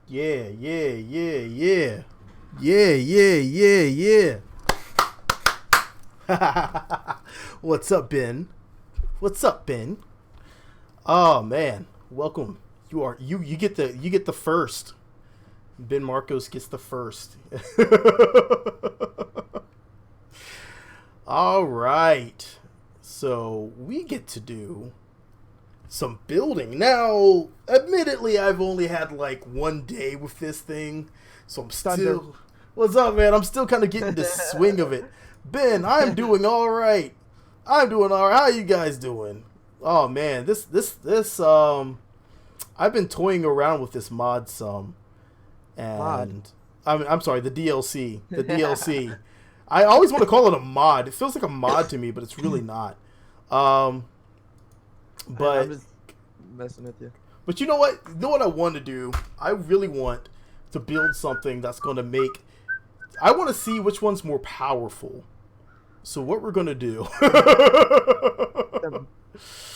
Yeah, yeah, yeah, yeah. Yeah, yeah, yeah. What's up, Ben? What's up, Ben? Oh man, welcome. You get the first. Ben Marcos gets the first. All right. So, we get to do some building. Now, admittedly, I've only had like one day with this thing, so I'm Thunder. still. What's up, man? I'm still kind of getting the swing of it. Ben, I'm doing all right. I'm doing all right. How you guys doing? Oh man, this. I've been toying around with this mod some, Mod. and I'm sorry, the DLC. The DLC. I always want to call it a mod. It feels like a mod to me, but it's really not. Um, but I'm just messing with you. But you know what? You know what I want to do? I really want to build something that's going to make. I want to see which one's more powerful. So what we're going to do?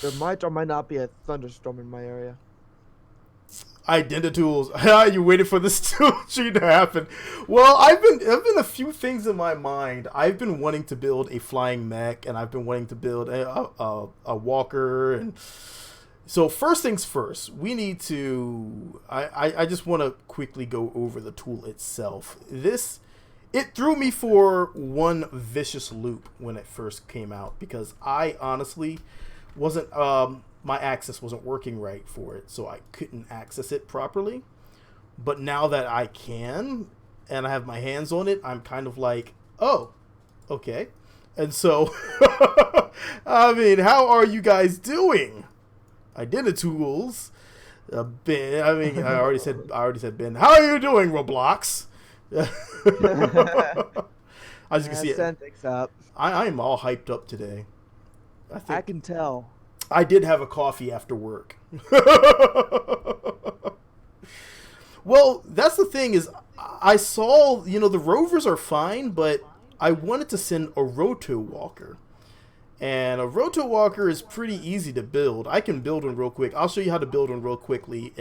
There might or might not be a thunderstorm in my area. Identitools. You waited for this to happen. Well, I've been a few things in my mind. I've been wanting to build a flying mech, and I've been wanting to build a walker, and so first things first, we need to. I just want to quickly go over the tool itself. It threw me for one vicious loop when it first came out because I honestly wasn't. My access wasn't working right for it, so I couldn't access it properly. But now that I can, and I have my hands on it, I'm kind of like, oh, okay. And so, I mean, how are you guys doing? Identitools. Ben, I already said Ben. How are you doing, Roblox? As you can see, Things up. I am all hyped up today. I can tell. I did have a coffee after work. Well, that's the thing is, I saw, the rovers are fine, but I wanted to send a roto walker. And a roto walker is pretty easy to build. I can build one real quick. I'll show you how to build one real quickly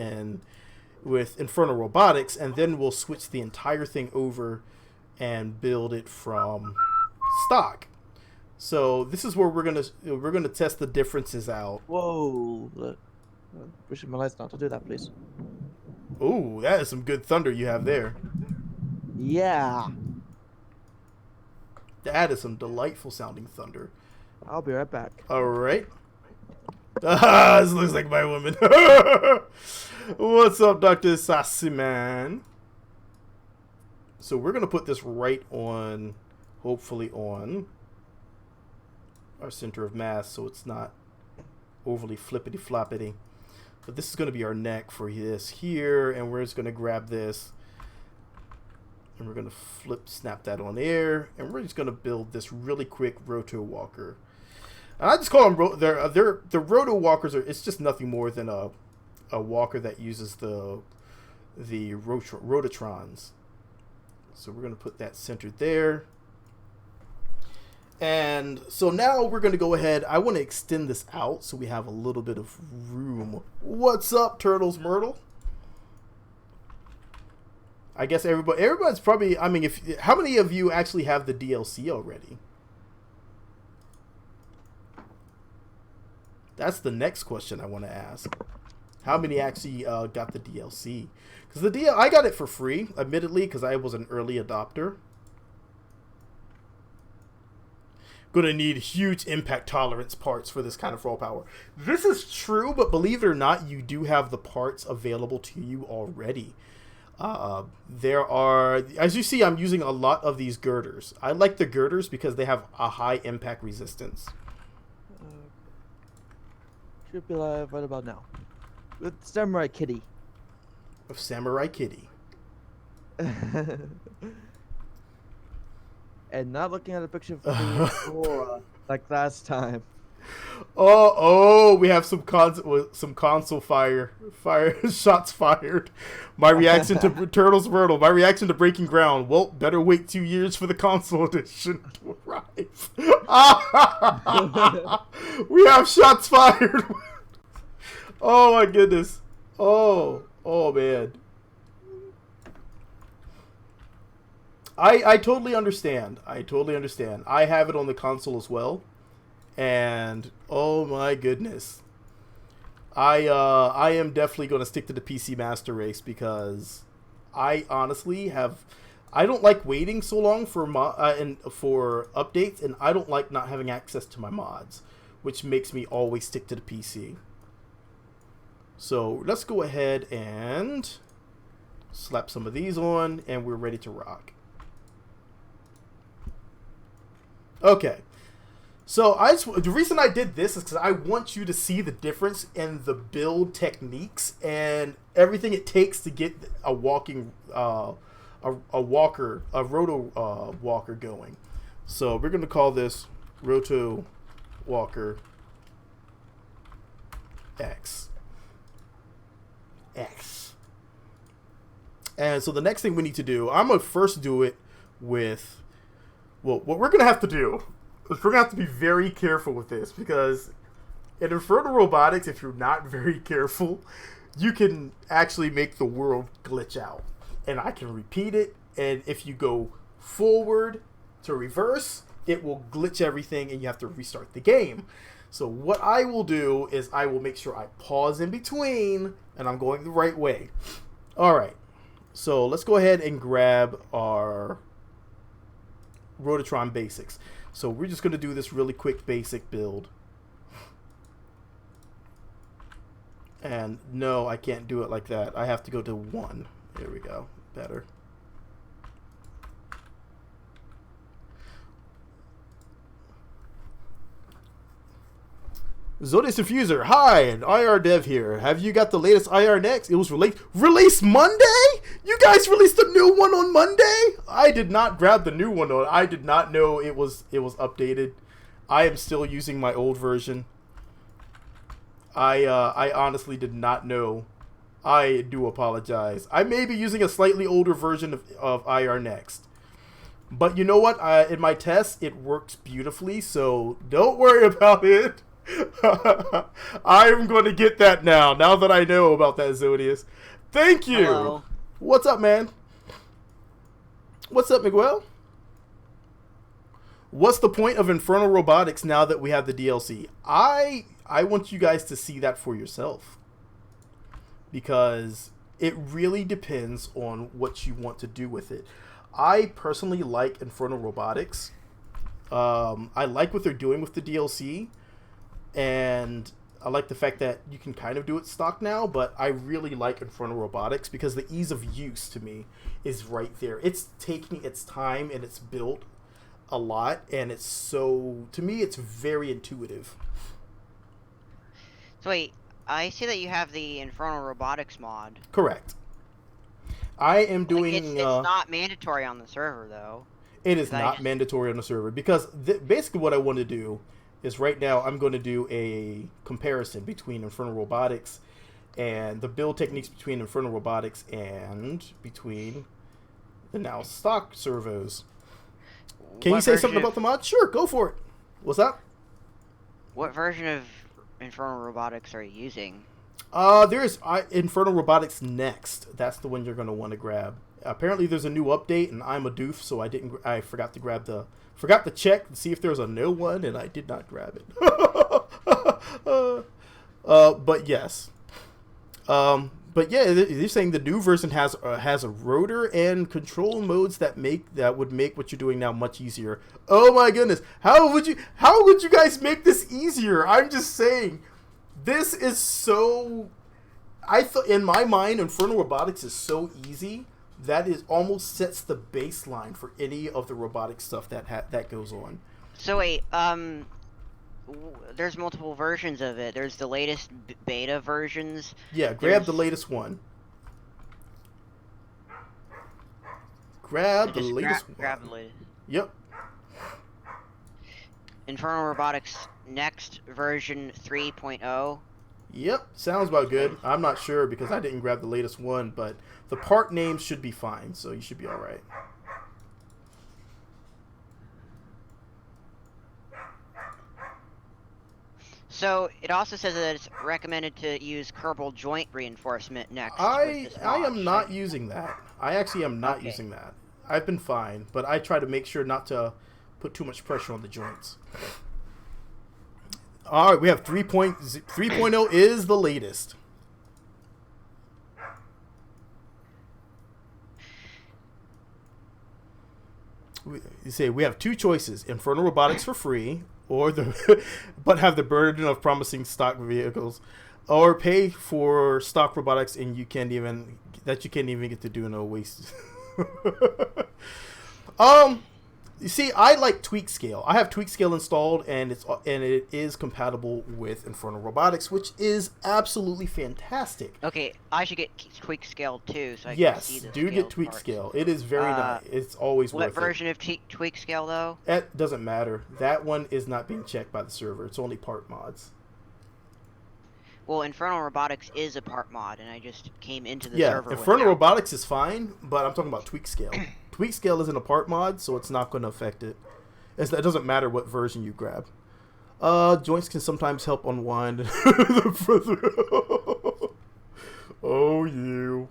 with Infernal Robotics, and then we'll switch the entire thing over and build it from stock. So this is where we're gonna test the differences out. Whoa! Wishing my lights not to do that, please. Ooh, that is some good thunder you have there. Yeah. That is some delightful sounding thunder. I'll be right back. All right. This looks like my woman. What's up, Dr. Sassy Man? So we're gonna put this right on, hopefully on our center of mass, so it's not overly flippity floppity. But this is going to be our neck for this here, and we're just going to grab this, and we're going to snap that on air, and we're just going to build this really quick roto walker. And I just call them the roto walkers it's just nothing more than a walker that uses the rototrons. So we're going to put that centered there. And so now we're going to go ahead. I want to extend this out so we have a little bit of room. What's up, Turtles Myrtle? I guess everybody's probably, how many of you actually have the DLC already? That's the next question I want to ask. How many actually got the DLC? Because I got it for free, admittedly, because I was an early adopter. Going to need huge impact tolerance parts for this kind of raw power. This is true, but believe it or not, you do have the parts available to you already. There are, as you see, I'm using a lot of these girders. I like the girders because they have a high impact resistance. Should be live right about now. With Samurai Kitty. Of Samurai Kitty. And not looking at a picture of the like last time. Oh, we have some console fire shots fired. My reaction to Turtles Myrtle. My reaction to Breaking Ground. Well, better wait 2 years for the console edition to arrive. We have shots fired. Oh my goodness. Oh man. I totally understand. I totally understand. I have it on the console as well, and oh my goodness, I am definitely going to stick to the PC Master Race because I honestly have. I don't like waiting so long for and for updates, and I don't like not having access to my mods, which makes me always stick to the PC. So let's go ahead and slap some of these on, and we're ready to rock. Okay. So the reason I did this is because I want you to see the difference in the build techniques and everything it takes to get a walking a roto walker going. So we're going to call this Roto Walker X. And so the next thing we need to do, I'm going to first do it with, well, what we're going to have to do is we're going to have to be very careful with this because in Infernal Robotics, if you're not very careful, you can actually make the world glitch out. And I can repeat it, and if you go forward to reverse, it will glitch everything and you have to restart the game. So what I will do is I will make sure I pause in between and I'm going the right way. Alright, so let's go ahead and grab our Rototron basics. So we're just going to do this really quick basic build. And no, I can't do it like that. I have to go to 1. There we go. Better. Zodiac Diffuser, hi, and IR Dev here. Have you got the latest IR next? It was released Monday? You guys released a new one on Monday? I did not grab the new one. I did not know it was updated. I am still using my old version. I honestly did not know. I do apologize. I may be using a slightly older version of IR Next. But you know what? In my tests, it works beautifully, so don't worry about it. I'm going to get that now that I know about that, Zodius. Thank you. Hello. What's up, man? What's up, Miguel? What's the point of Infernal Robotics now that we have the DLC? I want you guys to see that for yourself. Because it really depends on what you want to do with it. I personally like Infernal Robotics. I like what they're doing with the DLC. And I like the fact that you can kind of do it stock now, but I really like Infernal Robotics because the ease of use to me is right there. It's taking its time and it's built a lot, and it's so, to me, it's very intuitive. So wait, I see that you have the Infernal Robotics mod. Correct. I am doing... Like, it's not mandatory on the server, though. It is not mandatory on the server because basically what I want to do is right now I'm going to do a comparison between Infernal Robotics and the build techniques between Infernal Robotics and between the now stock servos. Can you say something about the mod? Sure, go for it. What's that? What version of Infernal Robotics are you using? There's Infernal Robotics Next. That's the one you're going to want to grab. Apparently there's a new update and I'm a doof, so I forgot to check to see if there's a new one, and I did not grab it. But yes. But yeah, they're saying the new version has a rotor and control modes that would make what you're doing now much easier. Oh my goodness. How would you guys make this easier? I'm just saying, this is so, I thought in my mind Infernal Robotics is so easy. That is almost sets the baseline for any of the robotic stuff that goes on. So wait, there's multiple versions of it. There's the latest beta versions. Yeah, grab the latest one. Grab the latest one. Grab the latest. Yep. Infernal Robotics Next version 3.0. Yep, sounds about good. I'm not sure because I didn't grab the latest one, but the part names should be fine, so you should be alright. So it also says that it's recommended to use Kerbal joint reinforcement next. I am not using that. I actually am not using that. I've been fine, but I try to make sure not to put too much pressure on the joints. All right, we have 3.0 is the latest. You say we have two choices: Infernal Robotics for free, or but have the burden of promising stock vehicles, or pay for stock robotics and you can't even get to do no waste. You see, I like tweak scale. I have tweak scale installed, and it is compatible with Infernal Robotics, which is absolutely fantastic. Okay, I should get tweak scale too, so I can see Yes, the do get tweak parts. scale. It is very nice. It's always worth it. What version of tweak scale though? It doesn't matter. That one is not being checked by the server. It's only part mods. Well, Infernal Robotics is a part mod, and I just came into the server. Yeah, Infernal Robotics is fine, but I'm talking about tweak scale. Tweak scale isn't a part mod, so it's not going to affect it. It doesn't matter what version you grab. Joints can sometimes help unwind. Oh, you.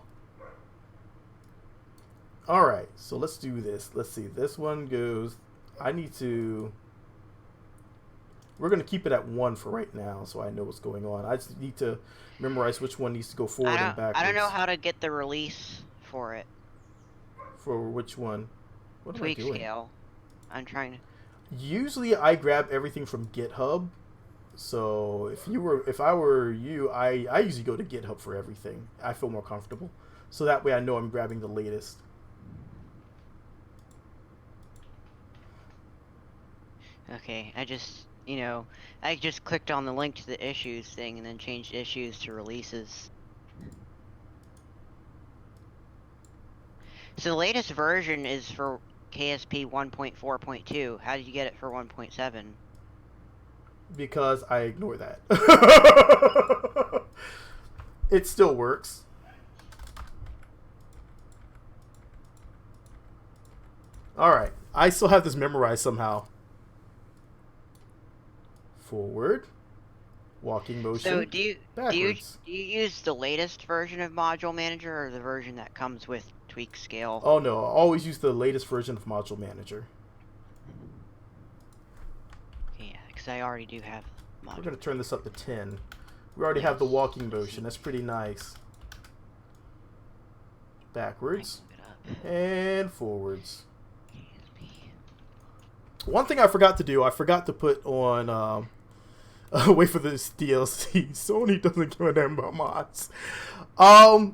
Alright, so let's do this. Let's see. This one goes... We're going to keep it at 1 for right now, so I know what's going on. I just need to memorize which one needs to go forward and backwards. I don't know how to get the release for it. For which one? What am I Tweak doing? scale. I'm trying to... Usually I grab everything from GitHub. So if I were you, I usually go to GitHub for everything. I feel more comfortable. So that way I know I'm grabbing the latest. Okay, I just clicked on the link to the issues thing and then changed issues to releases. So the latest version is for KSP 1.4.2. How did you get it for 1.7? Because I ignore that. It still works. Alright, I still have this memorized somehow. Forward, walking motion. So do you backwards. use the latest version of Module Manager or the version that comes with tweak scale? Oh no, I always use the latest version of Module Manager. Yeah, because I already do have Module. We're gonna turn this up to 10. We already have the walking motion. That's pretty nice. Backwards and forwards. One thing I forgot to do, I forgot to put on, wait for this DLC. Sony doesn't give a damn about mods. I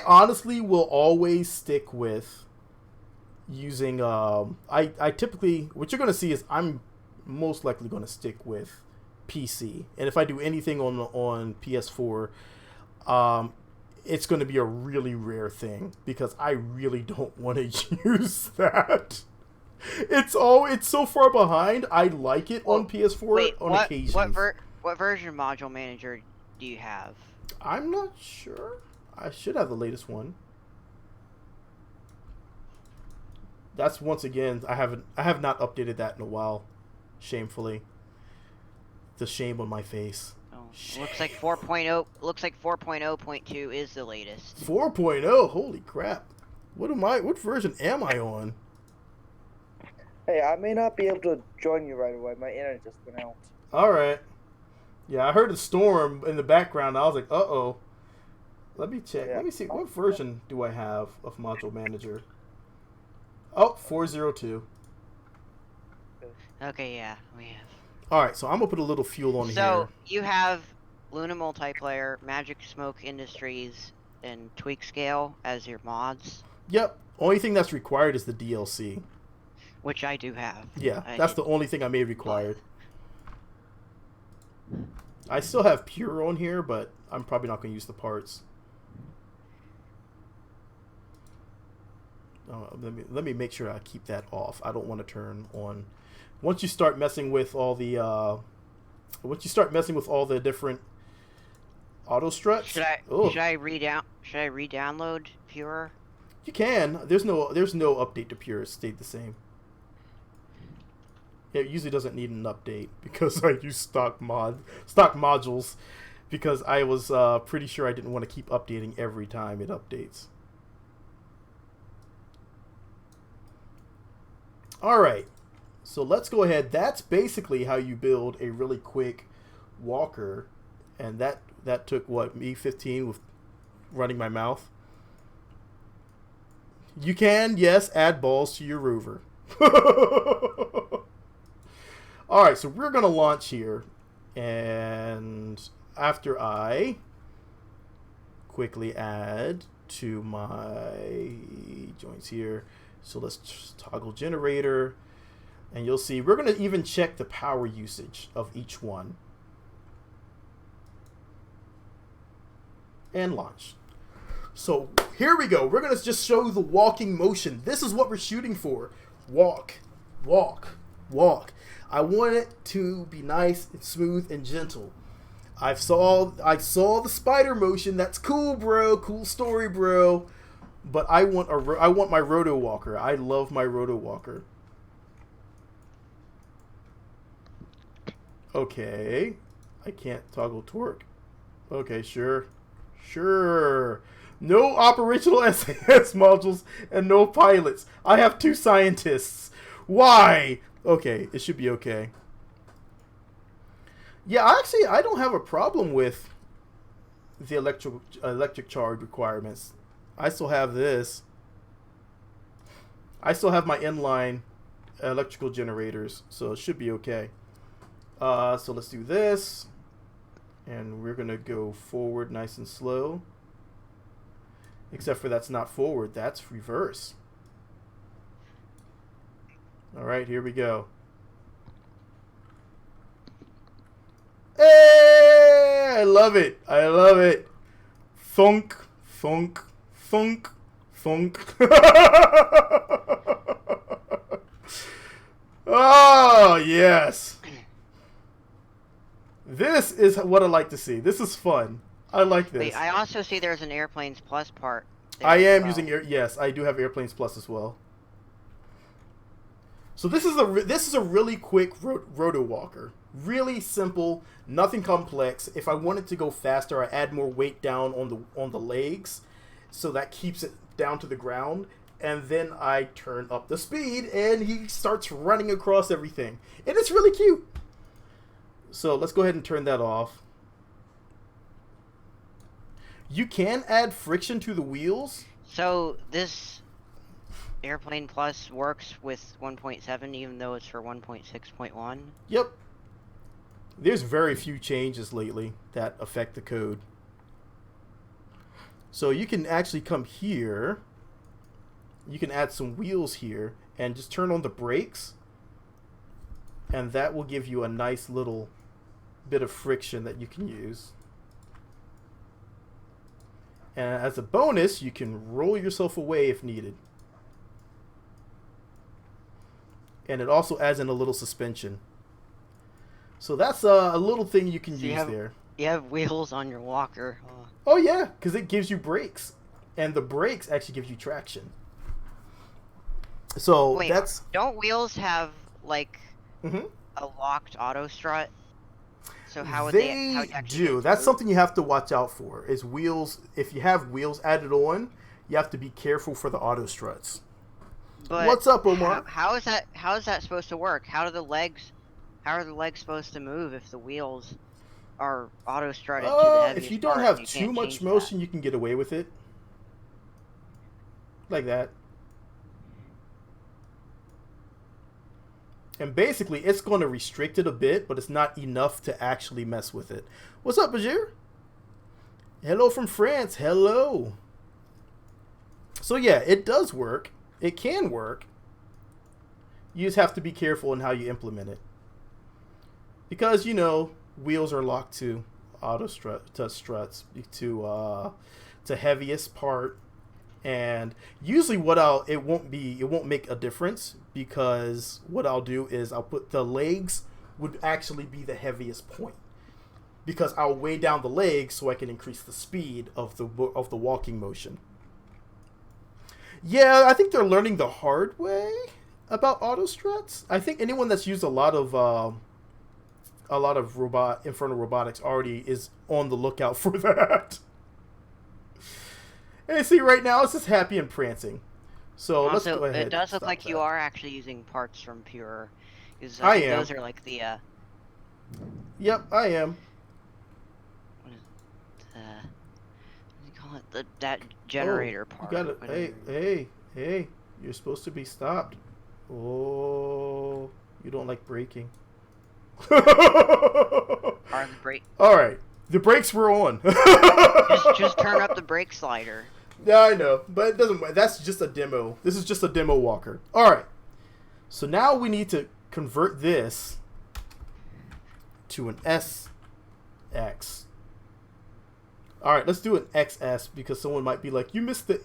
honestly will always stick with using, I typically, what you're going to see is I'm most likely going to stick with PC. And if I do anything on PS4, it's going to be a really rare thing because I really don't want to use that. It's so far behind. I like it on PS4 on occasions. What version of Module Manager do you have? I'm not sure. I should have the latest one. That's once again I have not updated that in a while. Shamefully. The shame on my face. Oh, looks like 4.0. Looks like 4.0.2 is the latest. 4.0. Holy crap! What version am I on? Hey, I may not be able to join you right away. My internet just went out. Alright. Yeah, I heard a storm in the background. I was like, uh-oh. Let me check. Yeah. Let me see. What version do I have of Module Manager? Oh, 4.02. Okay, yeah, we have. Alright, so I'm going to put a little fuel on here. So, you have Luna Multiplayer, Magic Smoke Industries, and Tweak Scale as your mods. Yep. Only thing that's required is the DLC. Which I do have. Yeah, that's the only thing I made required. I still have Pure on here, but I'm probably not going to use the parts. Let me make sure I keep that off. I don't want to turn on. Once you start messing with all the different auto struts. Should I re-download Pure? You can. There's no update to Pure. It stayed the same. It usually doesn't need an update because I use stock modules because I was pretty sure I didn't want to keep updating every time it updates. All right. So let's go ahead. That's basically how you build a really quick walker. And that took, what, me 15 with running my mouth? You can, yes, add balls to your rover. All right, so we're going to launch here. And after I quickly add to my joints here. So let's toggle generator. And you'll see we're going to even check the power usage of each one. And launch. So here we go. We're going to just show the walking motion. This is what we're shooting for. Walk, walk, walk. I want it to be nice and smooth and gentle. I saw the spider motion. That's cool, bro. Cool story, bro. But I want my roto walker. I love my roto walker. Okay. I can't toggle torque. Okay, sure. Sure. No operational SAS modules and no pilots. I have 2 scientists. Why? Okay, it should be okay. Yeah, actually, I don't have a problem with the electric charge requirements. I still have this. I still have my inline electrical generators, so it should be okay. So let's do this. And we're going to go forward nice and slow. Except for that's not forward, that's reverse. All right, here we go. Hey, I love it. I love it. Thunk, thunk, thunk, thunk. Oh, yes. This is what I like to see. This is fun. I like this. Wait, I also see there's an Airplanes Plus part. I am using yes, I do have Airplanes Plus as well. So this is a really quick roto walker. Really simple, nothing complex. If I wanted to go faster, I add more weight down on the legs, so that keeps it down to the ground, and then I turn up the speed, and he starts running across everything, and it's really cute. So let's go ahead and turn that off. You can add friction to the wheels. So this Airplane Plus works with 1.7 even though it's for 1.6.1? Yep. There's very few changes lately that affect the code. So you can actually come here. You can add some wheels here and just turn on the brakes. And that will give you a nice little bit of friction that you can use. And as a bonus, you can roll yourself away if needed. And it also adds in a little suspension. So that's a little thing you can use there. You have wheels on your walker. Oh yeah, because it gives you brakes. And the brakes actually gives you traction. So wait, that's... Don't wheels have, like, a locked auto strut? So how would they do. That's something you have to watch out for. Is wheels, if you have wheels added on, you have to be careful for the auto struts. But what's up, Omar? How is that supposed to work? How are the legs supposed to move if the wheels are auto strutted to the heaviest if you don't part? have too much motion, you can get away with it. Like that. And basically, it's going to restrict it a bit, but it's not enough to actually mess with it. What's up, Bajir? Hello from France. Hello. So yeah, it does work. It can work. You just have to be careful in how you implement it. Because, you know, wheels are locked to auto struts to heaviest part. And usually it won't make a difference, because what I'll do is I'll put the legs would actually be the heaviest point, because I'll weigh down the legs so I can increase the speed of the walking motion. Yeah, I think they're learning the hard way about auto struts. I think anyone that's used a lot of Infernal Robotics already is on the lookout for that. And see, right now it's just happy and prancing. So let's Also, go ahead it and does look stop like you that. are actually using parts from Pure. Because I I think am. those are like the, Yep, I am. what is what do you call it? That Oh, generator you part. gotta. Hey, hey, hey! You're supposed to be stopped. Oh, you don't like braking. Are the brake... All right, the brakes were on. Just turn up the brake slider. Yeah, I know, but it doesn't matter. That's just a demo. This is just a demo walker. All right. So now we need to convert this to an SX. All right, let's do an XS because someone might be like, you missed the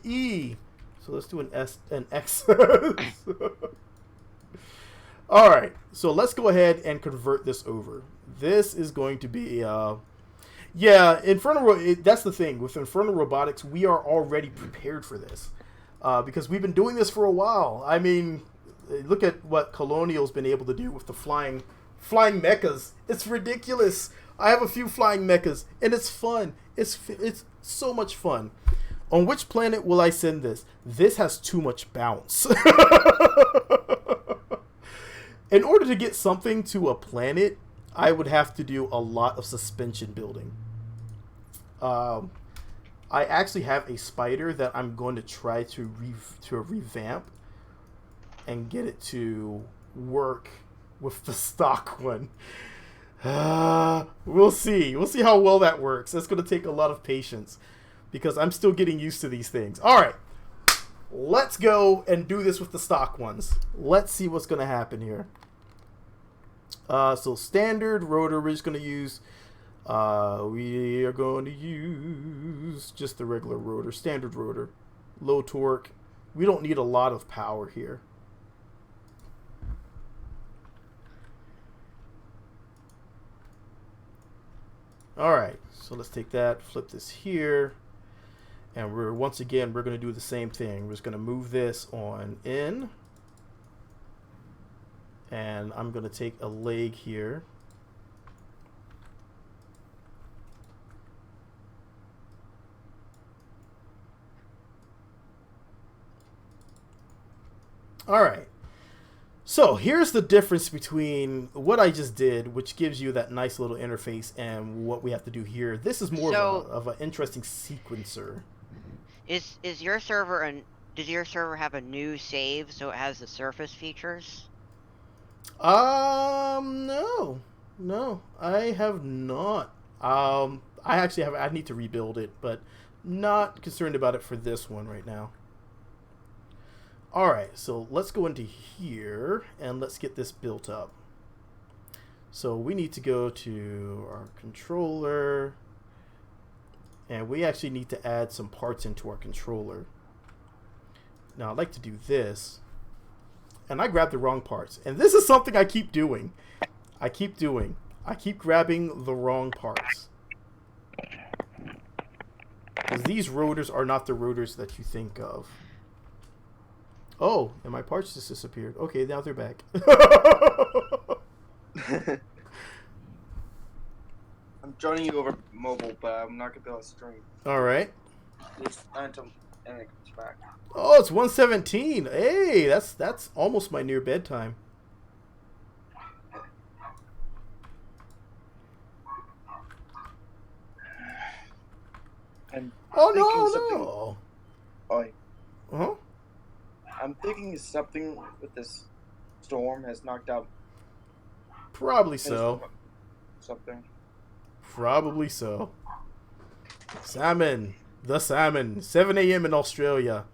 E. So let's do an XS. All right. So let's go ahead and convert this over. This is going to be yeah, that's the thing. With Infernal Robotics, we are already prepared for this. Because we've been doing this for a while. I mean, look at what Colonial's been able to do with the flying mechas. It's ridiculous. I have a few flying mechas, and it's fun. It's so much fun. On which planet will I send this? This has too much bounce. In order to get something to a planet, I would have to do a lot of suspension building. I actually have a spider that I'm going to try to revamp and get it to work with the stock one. We'll see. We'll see how well that works. That's going to take a lot of patience because I'm still getting used to these things. All right. Let's go and do this with the stock ones. Let's see what's going to happen here. So standard rotor, we're just going to use... we are going to use just the regular rotor, standard rotor, low torque. We don't need a lot of power here. All right, so let's take that, flip this here, and once again we're going to do the same thing. We're just going to move this on in, and I'm going to take a leg here. All right. So here's the difference between what I just did, which gives you that nice little interface, and what we have to do here. This is more of an interesting sequencer. Is your server does your server have a new save so it has the surface features? No, I have not. I actually have. I need to rebuild it, but not concerned about it for this one right now. Alright, so let's go into here and let's get this built up. So we need to go to our controller, and we actually need to add some parts into our controller. Now I'd like to do this, and I grabbed the wrong parts, and this is something I keep doing. I keep grabbing the wrong parts. Because these rotors are not the rotors that you think of. Oh, and my parts just disappeared. Okay, now they're back. I'm joining you over mobile, but I'm not gonna be able to stream. All right. It's until and it comes back. Oh, it's 1:17. Hey, that's almost my near bedtime. Oh no! Huh? I'm thinking something with this storm has knocked out. Probably so. Something. Probably so. Salmon. The salmon. 7 a.m. in Australia.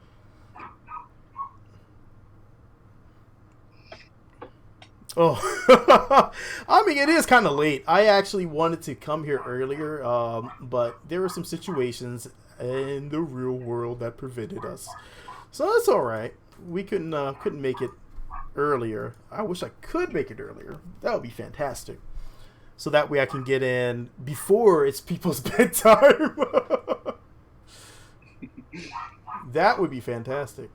Oh. I mean, it is kind of late. I actually wanted to come here earlier, but there were some situations in the real world that prevented us. So that's all right. We couldn't make it earlier. I wish I could make it earlier. That would be fantastic. So that way I can get in before it's people's bedtime. That would be fantastic.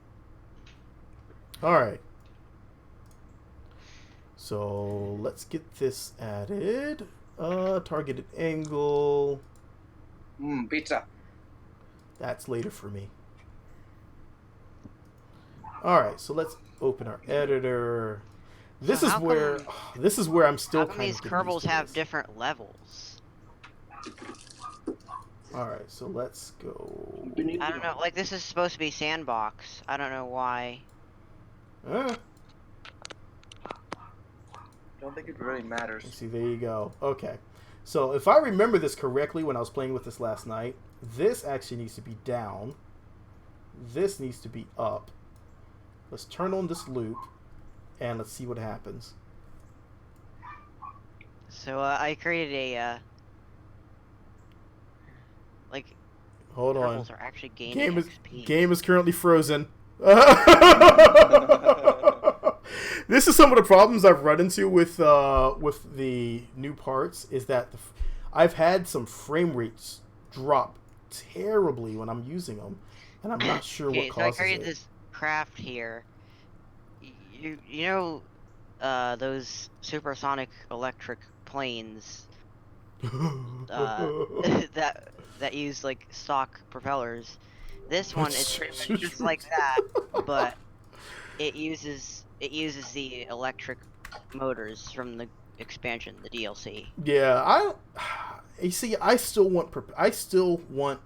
All right. So let's get this added. Targeted angle. Pizza. That's later for me. Alright, so let's open our editor. This So is how where come- this is where I'm How still come kind these of getting used Kerbals to have this. different levels? Alright, so let's go. I don't know. Like, this is supposed to be sandbox. I don't know why. Uh, Don't think it really matters. let's see, there you go. Okay. So if I remember this correctly when I was playing with this last night, this actually needs to be down. This needs to be up. Let's turn on this loop and let's see what happens. So, I created a, like, Hold on. Kerbals are actually gaining XP. Game is currently frozen. This is some of the problems I've run into with the new parts. Is that I've had some frame rates drop terribly when I'm using them, and I'm not sure what Okay, so I causes created it. this craft here. You know, those supersonic electric planes, that use like stock propellers. This one is pretty much just like that, but it uses the electric motors from the expansion, the DLC. Yeah, you see, I still want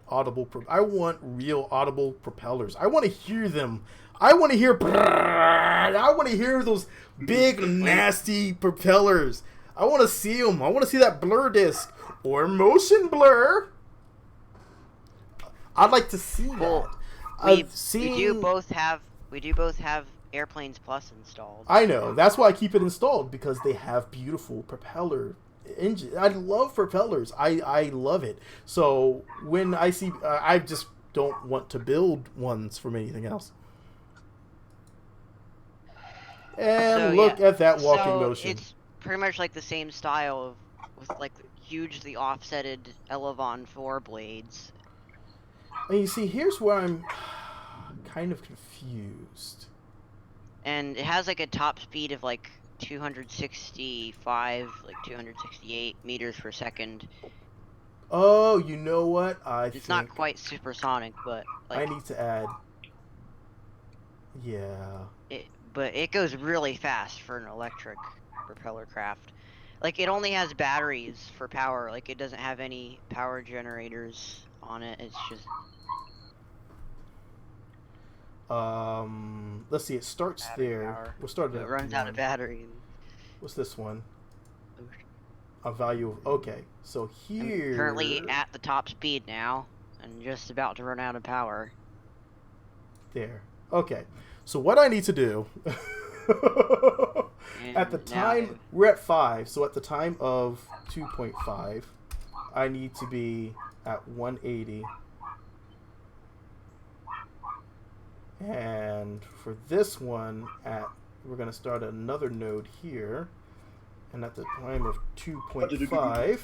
audible. I want real audible propellers. I want to hear them. I want to hear. I want to hear those big nasty propellers. I want to see them. I want to see that blur disc or motion blur. I'd like to see Well, that. we do both have Airplanes Plus installed. I know. That's why I keep it installed, because they have beautiful propeller engine. I love propellers. I love it. So when I see, I just don't want to build ones from anything else. And So, look yeah. at that walking So motion. it's pretty much like the same style with like hugely offsetted Elevon 4 blades. And you see, here's where I'm kind of confused. And it has like a top speed of like 265, like 268 meters per second. Oh, you know what? It's not quite supersonic, but like I need to add. Yeah. but it goes really fast for an electric propeller craft. Like, it only has batteries for power. Like, it doesn't have any power generators on it. It's just... Let's see. It starts Battery there. power. We'll start It at runs out of 1. battery. What's this one? A value of... Okay, so here... I'm currently at the top speed now, and just about to run out of power. There. Okay, so what I need to do... at the time... We're at 5, so at the time of 2.5, I need to be at 180. And for this one, we're going to start another node here. And at the time of 2.5,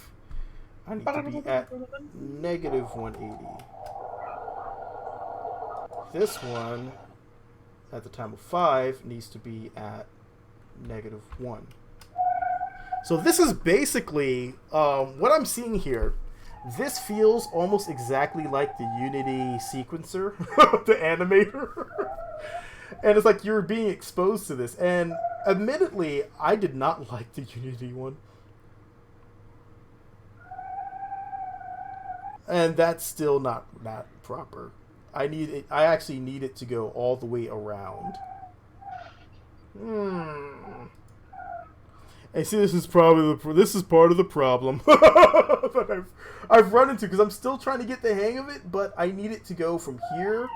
I need to be at negative 180. This one, at the time of 5, needs to be at negative 1. So this is basically what I'm seeing here. This feels almost exactly like the Unity sequencer, the animator. And it's like you're being exposed to this. And admittedly, I did not like the Unity one. And that's still not proper. I actually need it to go all the way around. And see, this is part of the problem that I've run into, because I'm still trying to get the hang of it, but I need it to go from here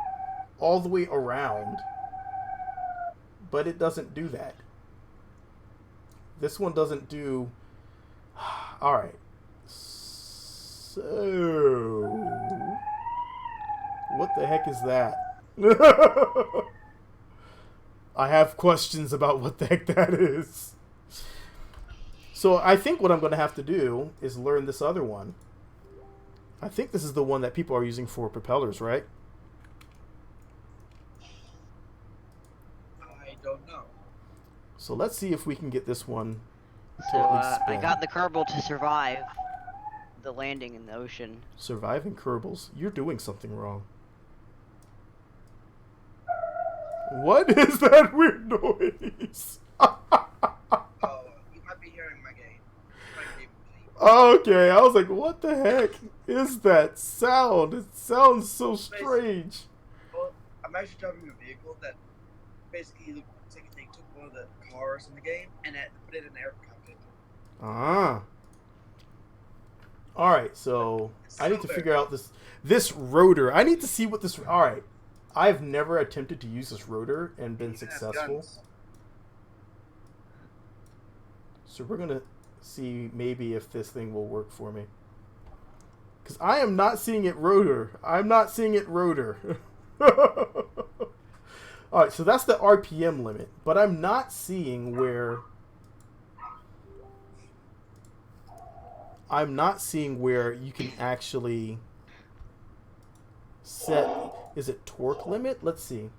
all the way around. But it doesn't do that. This one doesn't do... Alright. So... What the heck is that? I have questions about what the heck that is. So I think what I'm going to have to do is learn this other one. I think this is the one that people are using for propellers, right? I don't know. So let's see if we can get this one to So, at least I spin. got the Kerbal to survive the landing in the ocean. Surviving Kerbals. You're doing something wrong. What is that weird noise? Oh, you might be hearing my game. Okay, I was like, what the heck is that sound? It sounds so strange. Well, I'm actually driving a vehicle that basically looks like they took one of the cars in the game and put it in an air cockpit. Ah. Alright, so I need to figure out this rotor. I need to see what this... Alright. I've never attempted to use this rotor and been successful. So we're going to see maybe if this thing will work for me. Because I am not seeing it rotor. I'm not seeing it rotor. Alright, so that's the RPM limit. But I'm not seeing where... I'm not seeing where you can actually set... Is it torque limit? Let's see.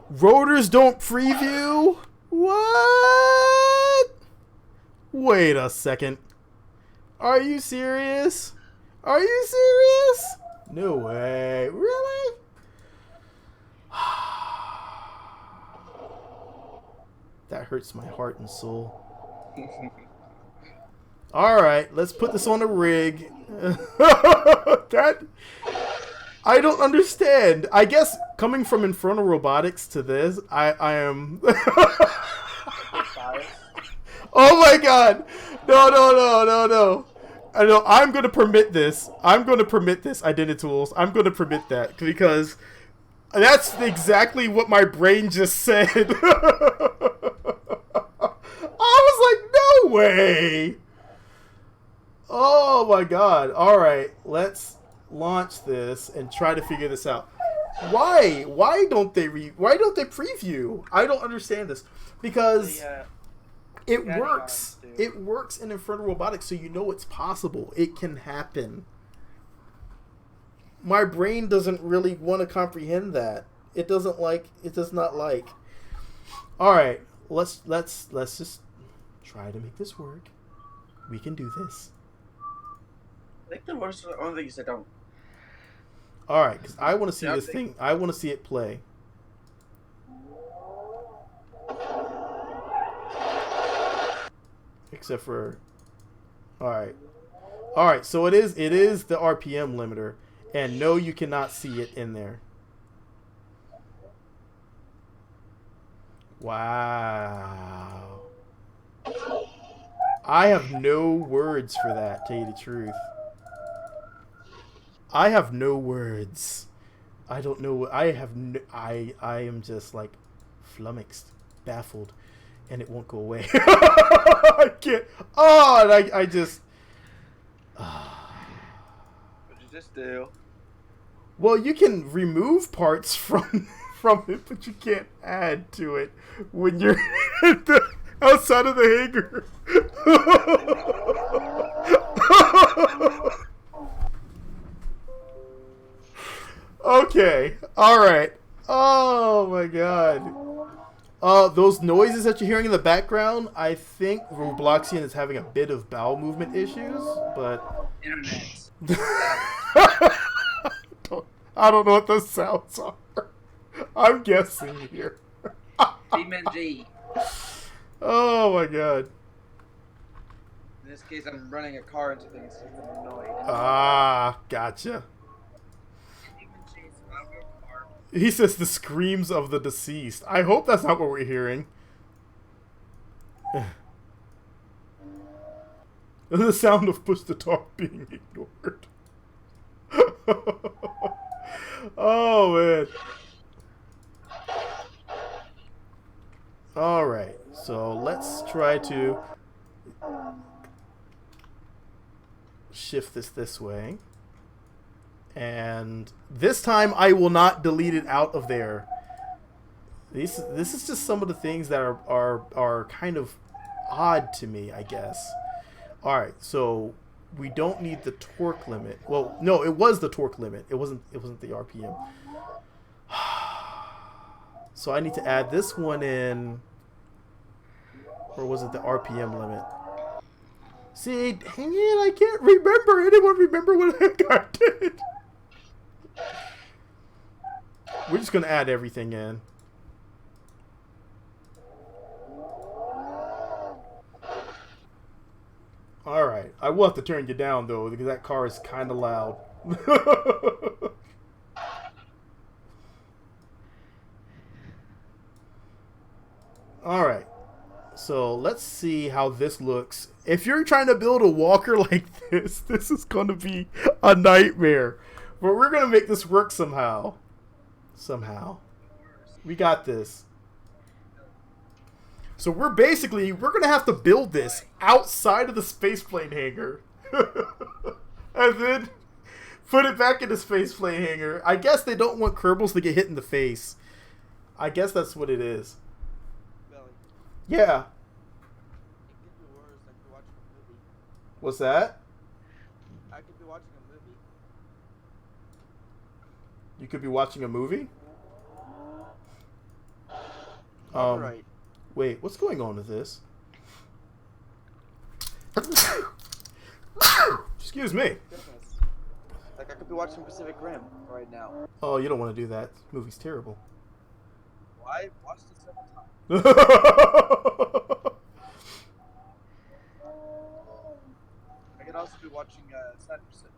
Rotors don't preview? What? Wait a second. Are you serious? Are you serious? No way. Really? That hurts my heart and soul. Alright, let's put this on a rig. That... I don't understand. I guess coming from Infernal Robotics to this, I am... Oh my god! No. I know, I'm going to permit this. I'm going to permit this, Identitools. I'm going to permit that, because that's exactly what my brain just said. I was like, no way! Oh my god. Alright, let's launch this and try to figure this out. Why? Why don't they preview? I don't understand this. Because it works. It works in Infernal Robotics, so you know it's possible. It can happen. My brain doesn't really want to comprehend that. It does not like. Alright, let's just try to make this work. We can do this. I think the worst are the only things that don't. Alright, because I want to see this thing. I want to see it play. Except for... Alright. Alright, so it is the RPM limiter. And no, you cannot see it in there. Wow. I have no words for that, to tell you the truth. I have no words. I don't know. I am just like flummoxed, baffled, and it won't go away. I can't. Oh, and I just. What you just do? Well, you can remove parts from it, but you can't add to it when you're outside of the hangar. Okay. Alright. Oh my god. Those noises that you're hearing in the background, I think Robloxian is having a bit of bowel movement issues, but... Internet. I don't know what those sounds are. I'm guessing here. Demon G. Oh my god. In this case, I'm running a car into things, so I'm annoyed. Ah, gotcha. He says the screams of the deceased. I hope that's not what we're hearing. The sound of push to talk being ignored. Oh, man. Alright, so let's try to shift this way. And this time I will not delete it out of there. This is just some of the things that are kind of odd to me, I guess. Alright, so we don't need the torque limit. Well, no, it was the torque limit. It wasn't the RPM. So I need to add this one in. Or was it the RPM limit? See, dang it, I can't remember. Anyone remember what I did? We're just going to add everything in. Alright, I will have to turn you down, though, because that car is kind of loud. Alright, so let's see how this looks. If you're trying to build a walker like this is going to be a nightmare. But we're going to make this work somehow. Somehow. We got this. So we're going to have to build this outside of the spaceplane hangar. And then put it back in the spaceplane hangar. I guess they don't want Kerbals to get hit in the face. I guess that's what it is. Yeah. What's that? I could be watching a movie. You could be watching a movie? Right. Wait, what's going on with this? Excuse me. Goodness. Like I could be watching Pacific Rim right now. Oh, you don't want to do that. This movie's terrible. Well, I watched it several times. I could also be watching Side Pacific.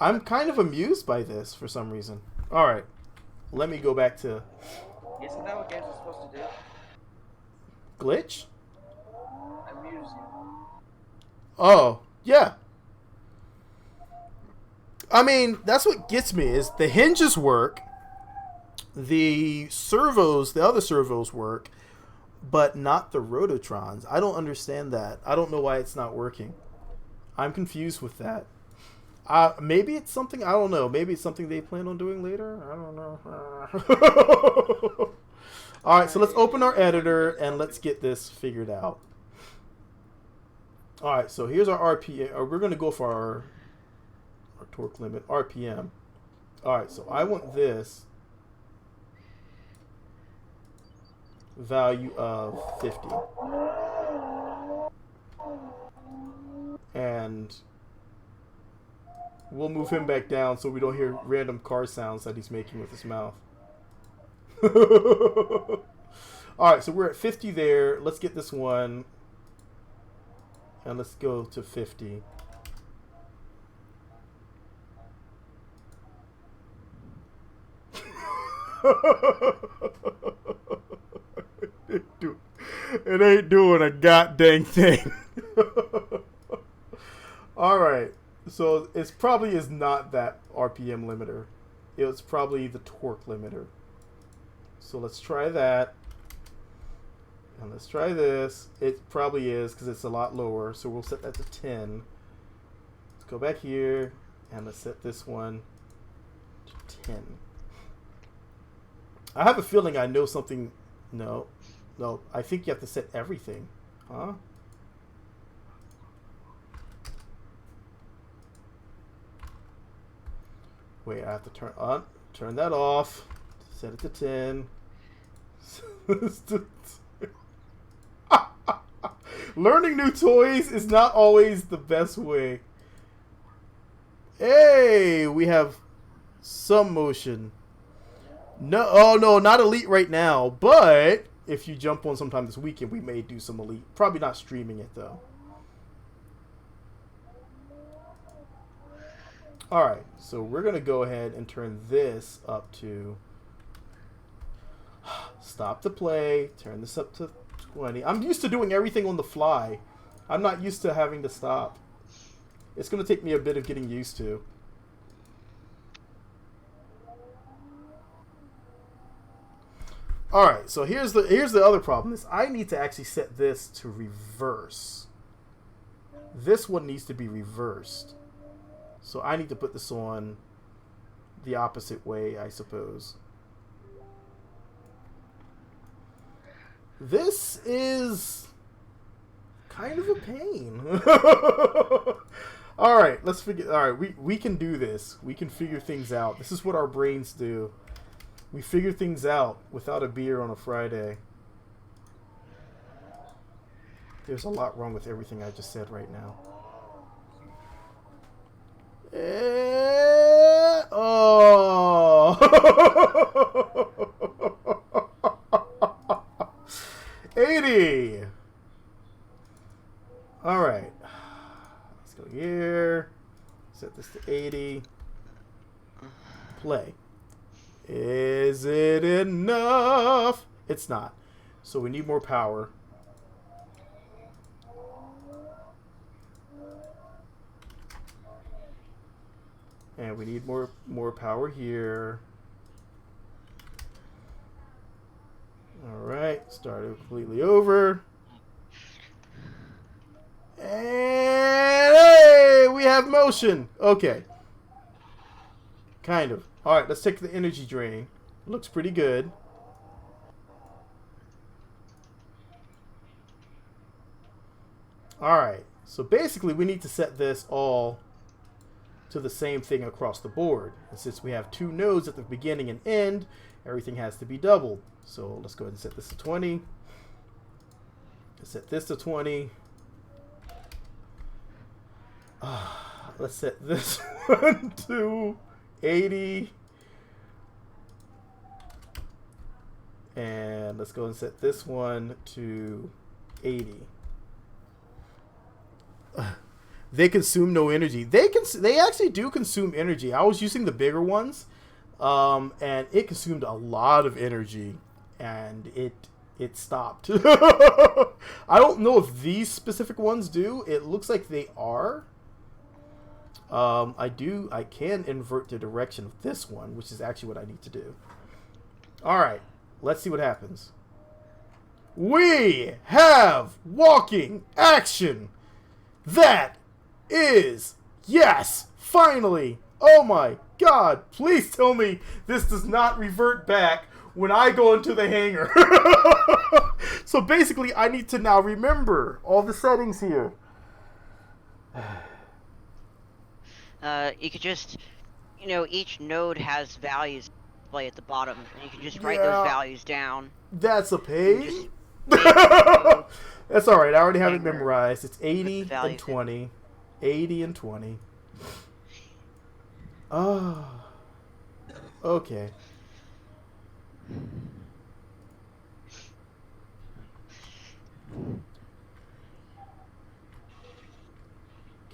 I'm kind of amused by this for some reason. Alright. Let me go back to... Isn't that what games are supposed to do? Glitch? Amuse you. Oh, yeah. I mean, that's what gets me, is the hinges work, the servos, the other servos work, but not the rototrons. I don't understand that. I don't know why it's not working. I'm confused with that. Maybe it's something, I don't know. Maybe it's something they plan on doing later. I don't know. Alright, so let's open our editor and let's get this figured out. Alright, so here's our RPM. We're going to go for our torque limit, RPM. Alright, so I want this value of 50. And we'll move him back down so we don't hear random car sounds that he's making with his mouth. Alright, so we're at 50 there. Let's get this one. And let's go to 50. It ain't doing a goddamn thing. Alright, so it's probably is not that RPM limiter. It's probably the torque limiter. So let's try that. And let's try this. It probably is because it's a lot lower. So we'll set that to 10. Let's go back here and let's set this one to 10. I have a feeling I know something. No. I think you have to set everything. Huh? Wait, I have to turn that off. Set it to 10. Learning new toys is not always the best way. Hey, we have some motion. No, oh no, not elite right now. But if you jump on sometime this weekend, we may do some elite. Probably not streaming it though. Alright, so we're going to go ahead and turn this up to... Stop the play. Turn this up to 20. I'm used to doing everything on the fly. I'm not used to having to stop. It's going to take me a bit of getting used to. Alright, so here's the other problem. Is I need to actually set this to reverse. This one needs to be reversed. So I need to put this on the opposite way, I suppose. This is kind of a pain. Alright, let's figure... Alright, we can do this. We can figure things out. This is what our brains do. We figure things out without a beer on a Friday. There's a lot wrong with everything I just said right now. Oh. 80. All right. Let's go here. Set this to 80. Play. Is it enough? It's not. So we need more power. And we need more power here. Alright, start it completely over. And hey, we have motion. Okay. Kind of. Alright, let's take the energy drain. Looks pretty good. Alright, so basically we need to set this all to the same thing across the board. And since we have 2 nodes at the beginning and end, everything has to be doubled. So let's go ahead and set this to 20. Set this to 20. Let's set this one to 80. And let's go and set this one to 80. They consume no energy. They actually do consume energy. I was using the bigger ones, and it consumed a lot of energy, and it stopped. I don't know if these specific ones do. It looks like they are. I can invert the direction of this one, which is actually what I need to do. All right, let's see what happens. We have walking action. That is, yes, finally. Oh my god, please tell me this does not revert back when I go into the hangar. So basically, I need to now remember all the settings here. You could just, each node has values display at the bottom, and you can just write those values down. That's a pain. That's alright, I already have it memorized. It's 80 and 20. 80 and 20. Oh. Okay.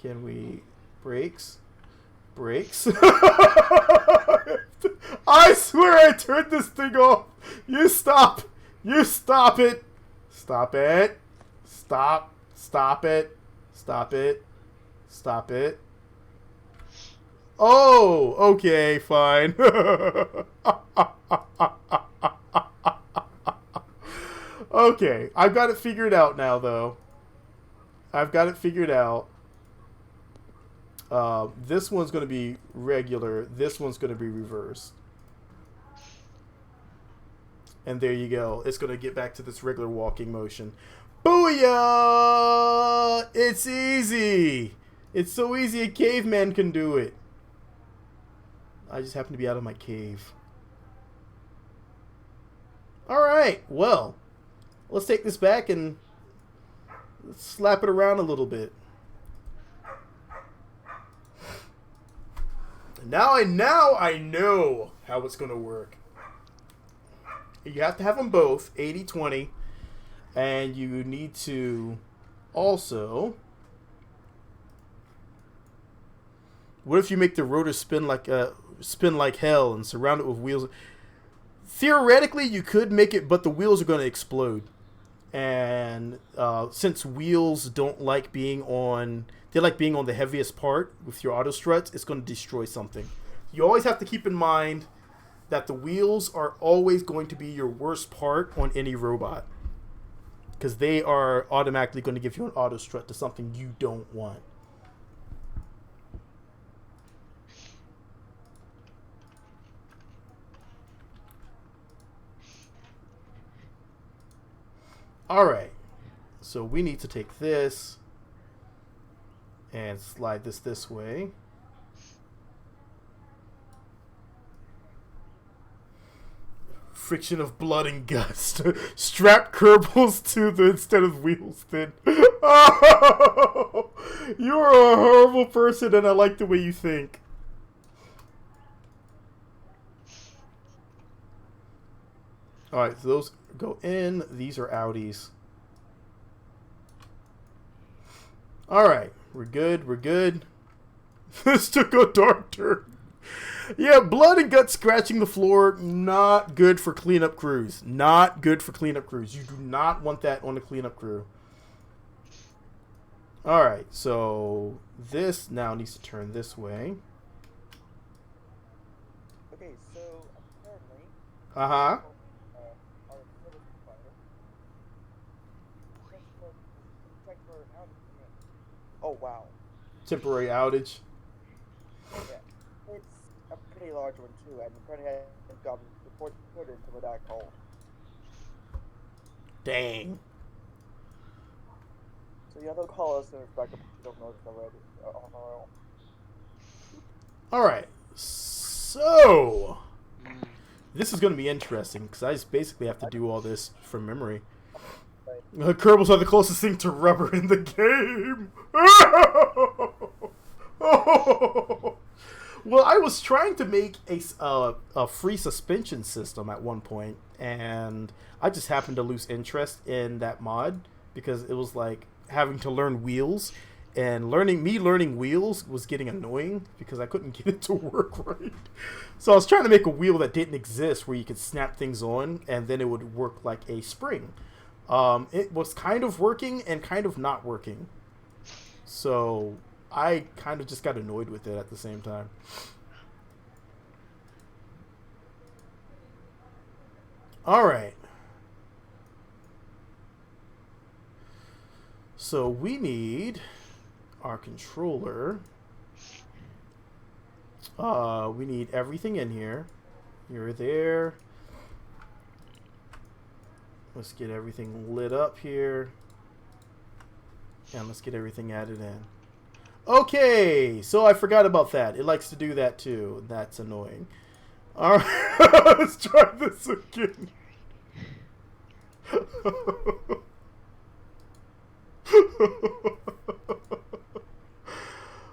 Can we... Brakes? Brakes? I swear I turned this thing off! You stop! You stop it! Stop it! Stop! Stop it! Stop it! Stop it! Oh! Okay, fine. Okay, I've got it figured out now, though. I've got it figured out. This one's going to be regular. This one's going to be reversed. And there you go. It's going to get back to this regular walking motion. Booyah! It's easy. It's so easy a caveman can do it. I just happen to be out of my cave. Alright, well. Let's take this back and slap it around a little bit. Now I know how it's going to work. You have to have them both, 80-20. And you need to also... What if you make the rotor spin like hell and surround it with wheels? Theoretically, you could make it, but the wheels are going to explode. And since wheels don't like being on... They like being on the heaviest part with your auto struts, it's going to destroy something. You always have to keep in mind that the wheels are always going to be your worst part on any robot. Because they are automatically going to give you an auto strut to something you don't want. Alright, so we need to take this and slide this way. Friction of blood and gust. Strap Kerbals to the instead of wheels then. Oh, you're a horrible person, and I like the way you think. Alright, so those go in. These are outies. Alright, we're good, we're good. This took a dark turn. Yeah, blood and guts scratching the floor, not good for cleanup crews. Not good for cleanup crews. You do not want that on a cleanup crew. Alright, so this now needs to turn this way. Okay, so apparently, Uh-huh. our service provider just check for an outage. Oh wow. Temporary outage. Yeah, it's a pretty large one too, and apparently has gotten reported into that call. Dang. So yeah, they'll call us and back up if you don't know this already. Alright, so this is going to be interesting because I just basically have to do all this from memory. Kerbals are the closest thing to rubber in the game. Well, I was trying to make a free suspension system at one point, and I just happened to lose interest in that mod because it was like having to learn wheels, and learning wheels was getting annoying because I couldn't get it to work right. So I was trying to make a wheel that didn't exist where you could snap things on and then it would work like a spring. It was kind of working and kind of not working. So I kind of just got annoyed with it at the same time. Alright. So we need our controller. We need everything in here. You're there. Let's get everything lit up here. And let's get everything added in. Okay, so I forgot about that. It likes to do that too. That's annoying. Alright, let's try this again.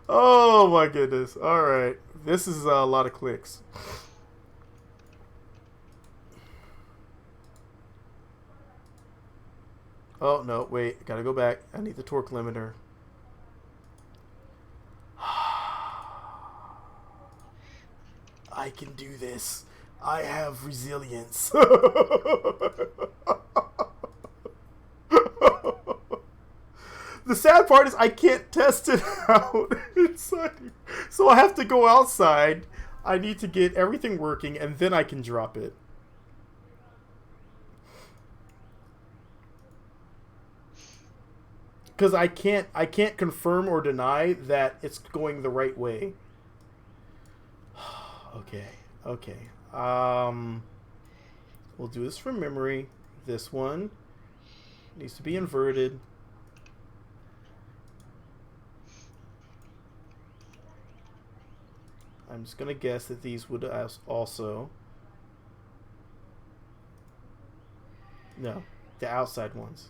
Oh my goodness. Alright. This is a lot of clicks. Oh no, wait. Gotta go back. I need the torque limiter. I can do this. I have resilience. The sad part is I can't test it out inside. So I have to go outside. I need to get everything working and then I can drop it. Because I can't confirm or deny that it's going the right way. Okay. We'll do this from memory. This one needs to be inverted. I'm just gonna guess that these would also. No, the outside ones.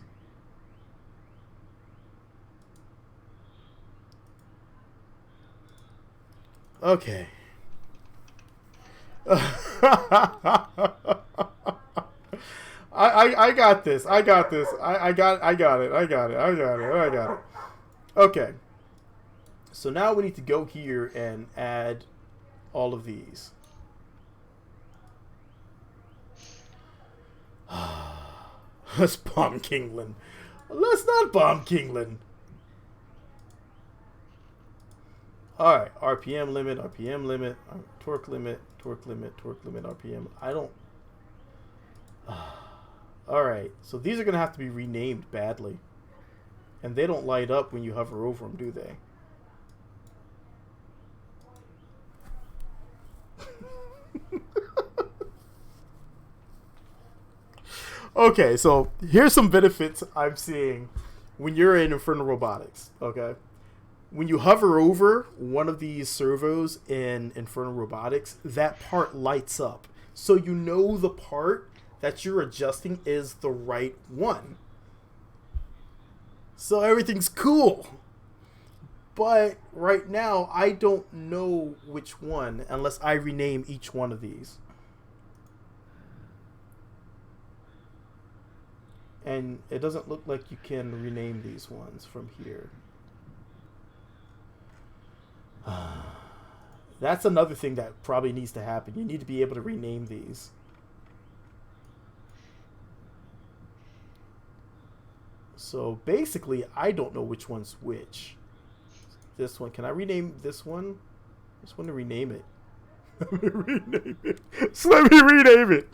Okay. I got this. I got this. I got it. Okay. So now we need to go here and add all of these. Let's bomb Kingland. Let's not bomb Kingland. Alright, RPM limit, torque limit, RPM. I don't... Alright, so these are going to have to be renamed badly. And they don't light up when you hover over them, do they? Okay, so here's some benefits I'm seeing when you're in Infernal Robotics, okay? When you hover over one of these servos in Infernal Robotics, that part lights up. So you know the part that you're adjusting is the right one. So everything's cool. But right now, I don't know which one unless I rename each one of these. And it doesn't look like you can rename these ones from here. That's another thing that probably needs to happen. You need to be able to rename these. So basically, I don't know which one's which. This one. Can I rename this one? I just want to rename it. Let me rename it. Just let me rename it.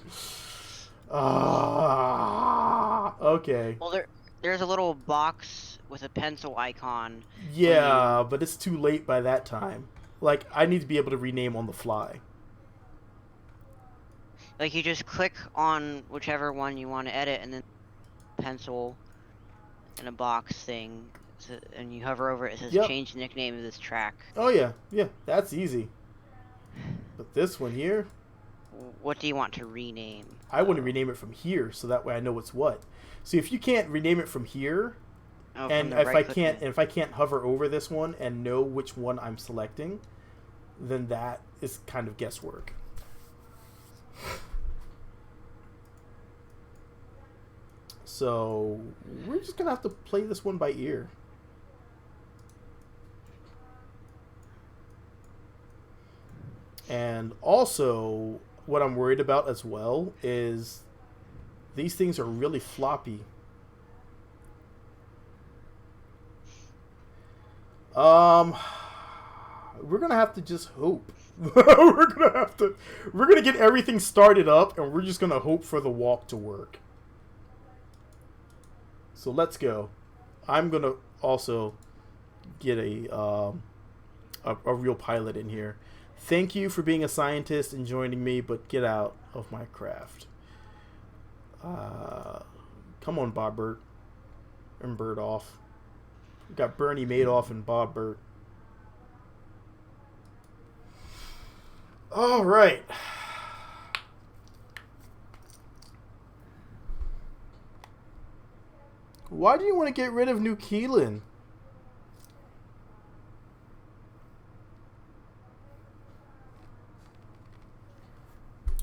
Okay. Well, there's a little box with a pencil icon. Yeah, but it's too late by that time. Like, I need to be able to rename on the fly. Like, you just click on whichever one you want to edit, and then pencil in a box thing, so, and you hover over it. It says change the nickname of this track. Oh yeah, that's easy. But this one here, what do you want to rename? I want to rename it from here, so that way I know it's what. See, if you can't rename it from here, and if I can't hover over this one and know which one I'm selecting, then that is kind of guesswork. So we're just gonna have to play this one by ear. And also, what I'm worried about as well is these things are really floppy. We're gonna have to just hope. we're gonna get everything started up, and we're just gonna hope for the walk to work. So let's go. I'm gonna also get a real pilot in here. Thank you for being a scientist and joining me, but get out of my craft. Come on, Bob Burt and Bird off. We got Bernie Madoff and Bob Burt. All right. Why do you want to get rid of New Keelan?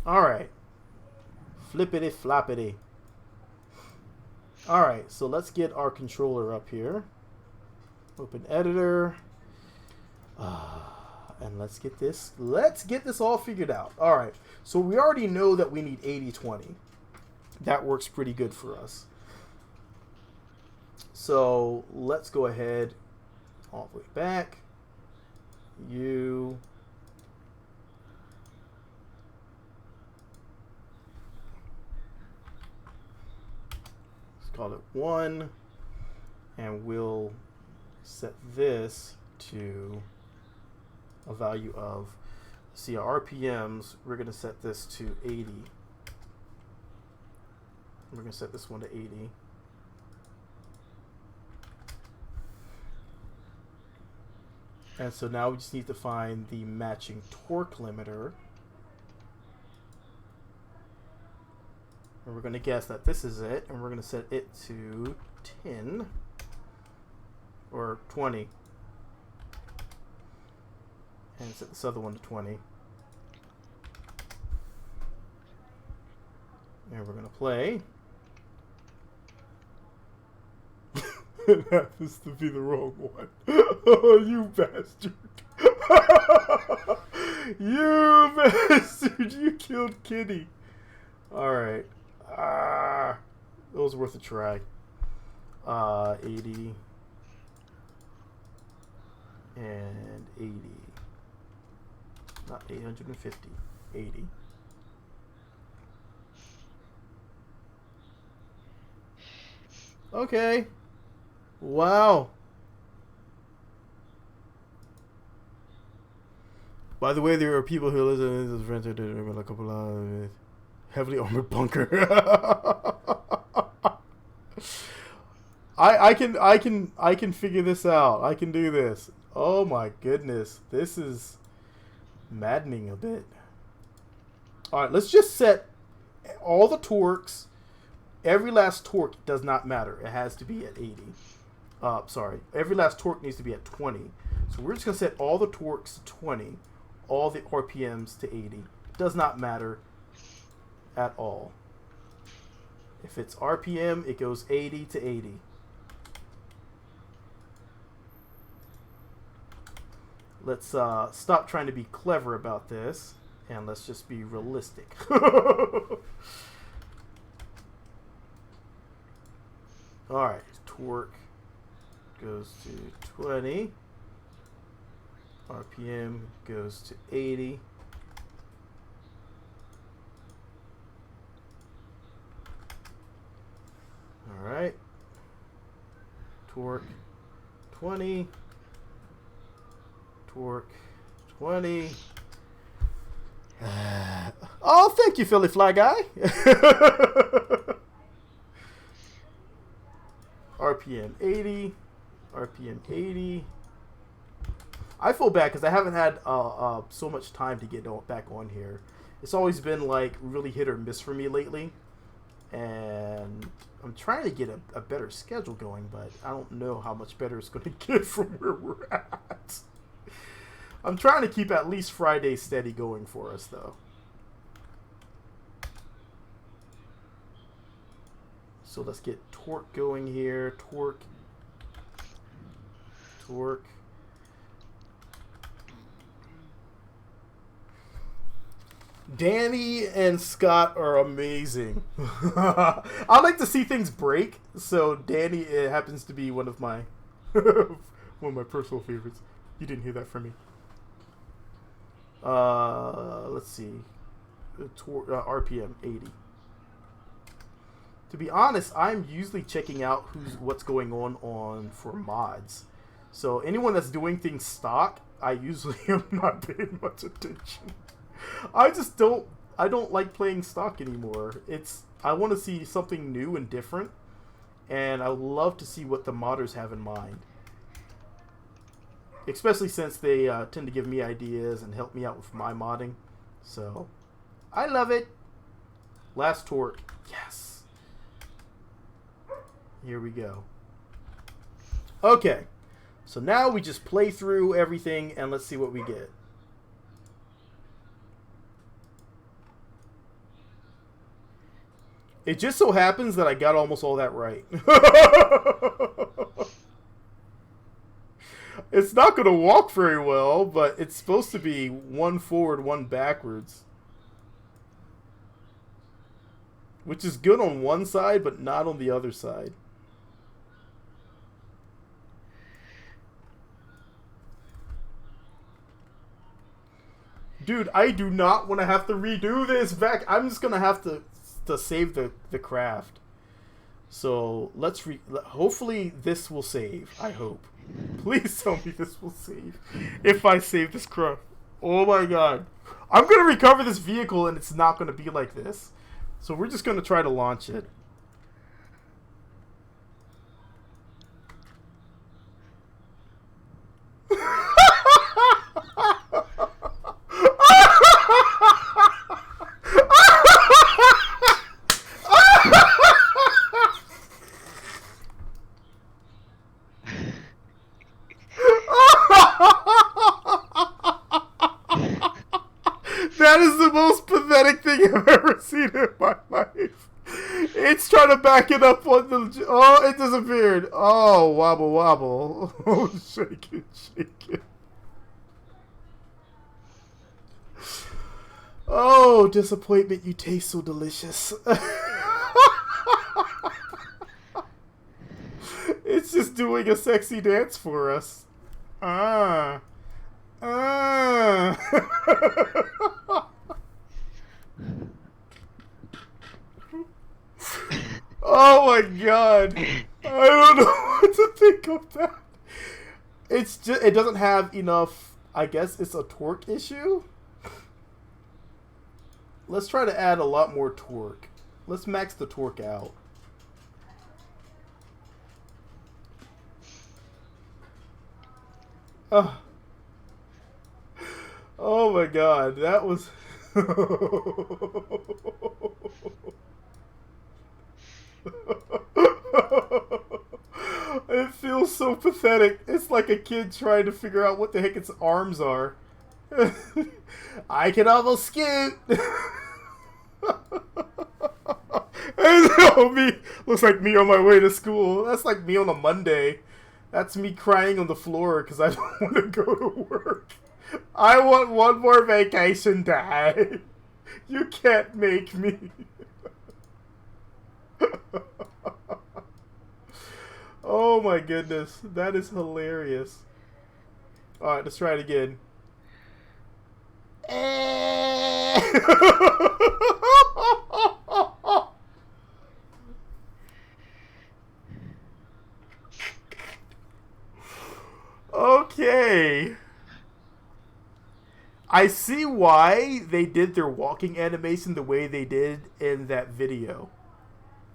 All right. Flippity floppity. All right, so let's get our controller up here. Open editor. And let's get this all figured out. All right. So we already know that we need 80/20. That works pretty good for us. So let's go ahead all the way back. Let's call it 1, and we'll set this to a value of, see, our RPMs, we're going to set this to 80. We're going to set this one to 80. And so now we just need to find the matching torque limiter. And we're going to guess that this is it, and we're going to set it to 10 or 20. And set this other one to 20. And we're going to play. It happens to be the wrong one. Oh, you bastard. You bastard. You killed Kitty. Alright. It was worth a try. 80. And 80. Not 850. 80. Okay. Wow. By the way, there are people who listen to this friends who do a couple of heavily armored bunker. I can figure this out. I can do this. Oh my goodness. This is maddening a bit. Alright, let's just set all the torques. Every last torque does not matter. It has to be at 80. Sorry, every last torque needs to be at 20. So we're just going to set all the torques to 20, all the RPMs to 80. Does not matter at all. If it's RPM, it goes 80 to 80. Let's stop trying to be clever about this, and let's just be realistic. Alright, torque goes to 20. RPM goes to 80. Alright. Torque 20. Torque 20. Oh, thank you, Philly Fly Guy. RPM 80. RPM 80. I feel bad because I haven't had so much time to get back on here. It's always been like really hit or miss for me lately. And I'm trying to get a better schedule going, but I don't know how much better it's going to get from where we're at. I'm trying to keep at least Friday steady going for us, though. So let's get torque going here. Torque. Torque. Danny and Scott are amazing. I like to see things break, so Danny happens to be one of my personal favorites. You didn't hear that from me. Let's see. RPM 80. To be honest, I'm usually checking out what's going on for mods. So anyone that's doing things stock, I usually am not paying much attention. I don't like playing stock anymore. I want to see something new and different, and I love to see what the modders have in mind. Especially since they tend to give me ideas and help me out with my modding. So, I love it. Last torque. Yes. Here we go. Okay. So now we just play through everything and let's see what we get. It just so happens that I got almost all that right. It's not going to walk very well, but it's supposed to be one forward, one backwards. Which is good on one side, but not on the other side. Dude, I do not want to have to redo this back. I'm just going to have to save the craft. So let's hopefully this will save. I hope. Please tell me this will save. If I save this craft. Oh my god. I'm going to recover this vehicle and it's not going to be like this. So we're just going to try to launch it. That is the most pathetic thing I've ever seen in my life. It's trying to back it up on the... Oh, it disappeared. Oh, wobble, wobble. Oh, shake it, shake it. Oh, disappointment, you taste so delicious. It's just doing a sexy dance for us. Ah. Oh my god. I don't know what to think of that. It's just, it doesn't have enough, I guess it's a torque issue. Let's try to add a lot more torque. Let's max the torque out. Oh my god, that was... It feels so pathetic. It's like a kid trying to figure out what the heck its arms are. I can almost scoot. Me looks like me on my way to school. That's like me on a Monday. That's me crying on the floor because I don't want to go to work. I want one more vacation day. You can't make me. Oh my goodness. That is hilarious. Alright, let's try it again. Okay. I see why they did their walking animation the way they did in that video,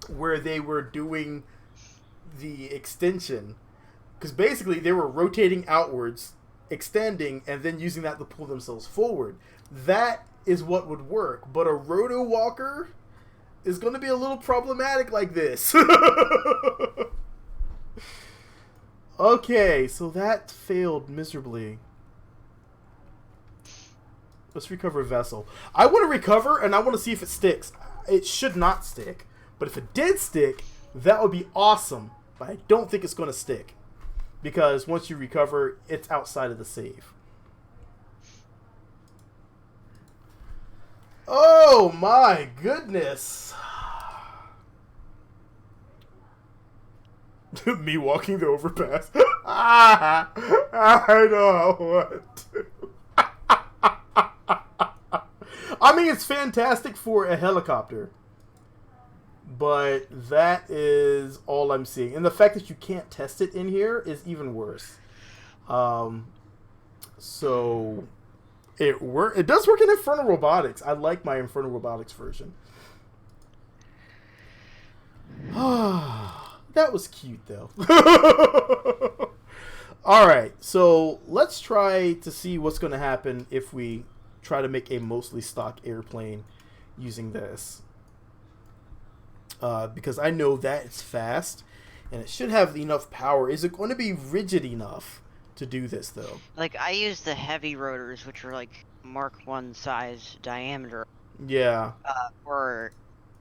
where they were doing the extension, because basically they were rotating outwards, extending, and then using that to pull themselves forward. That is what would work, but a roto walker is going to be a little problematic like this. Okay, so that failed miserably. Let's recover a vessel. I want to recover, and I want to see if it sticks. It should not stick, but if it did stick, that would be awesome. But I don't think it's going to stick, because once you recover, it's outside of the save. Oh my goodness. Me walking the overpass. I don't want to. I mean, it's fantastic for a helicopter, but that is all I'm seeing. And the fact that you can't test it in here is even worse. So it does work in Infernal Robotics. I like my Infernal Robotics version. That was cute, though. Alright, so let's try to see what's going to happen if we try to make a mostly stock airplane using this. Because I know that it's fast, and it should have enough power. Is it going to be rigid enough to do this, though? Like, I use the heavy rotors, which are like Mark 1 size diameter. Yeah. For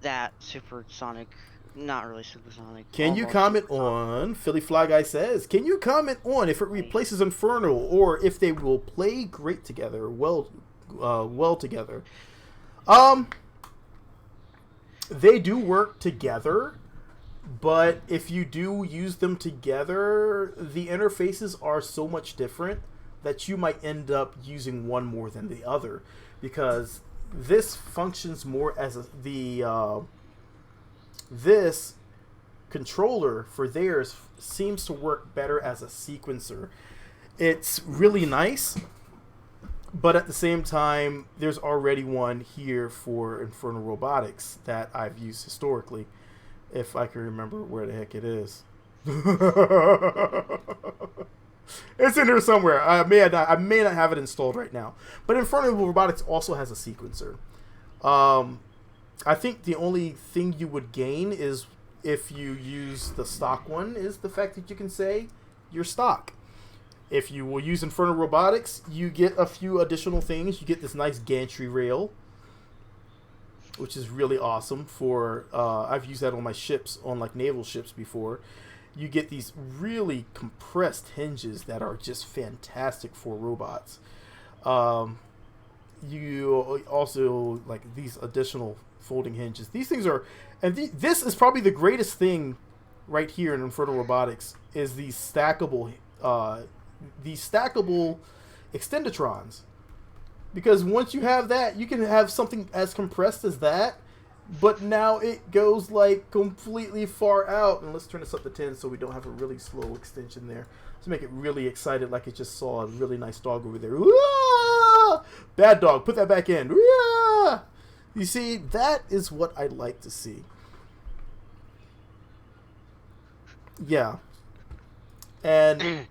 that supersonic. Not really supersonic. Can you comment on, Philly Fly Guy says, can you comment on if it replaces Infernal or if they will play great together, well together? They do work together, but if you do use them together, the interfaces are so much different that you might end up using one more than the other, because this functions more as this controller for theirs seems to work better as a sequencer. It's really nice, but at the same time, there's already one here for Infernal Robotics that I've used historically, if I can remember where the heck it is. It's in here somewhere. I may not have it installed right now, but Infernal Robotics also has a sequencer. I think the only thing you would gain is if you use the stock one is the fact that you can say you're stock. If you will use Infernal Robotics, you get a few additional things. You get this nice gantry rail, which is really awesome for, I've used that on my ships, on like naval ships before. You get these really compressed hinges that are just fantastic for robots. You also, like, these additional folding hinges. These things are, and this is probably the greatest thing right here in Infernal Robotics, is these stackable extendatrons. Because once you have that, you can have something as compressed as that, but now it goes like completely far out. And let's turn this up to 10 so we don't have a really slow extension there. Let's make it really excited, like it just saw a really nice dog over there. Ooh! Bad dog, put that back in. Ooh! You see, that is what I like to see. Yeah. And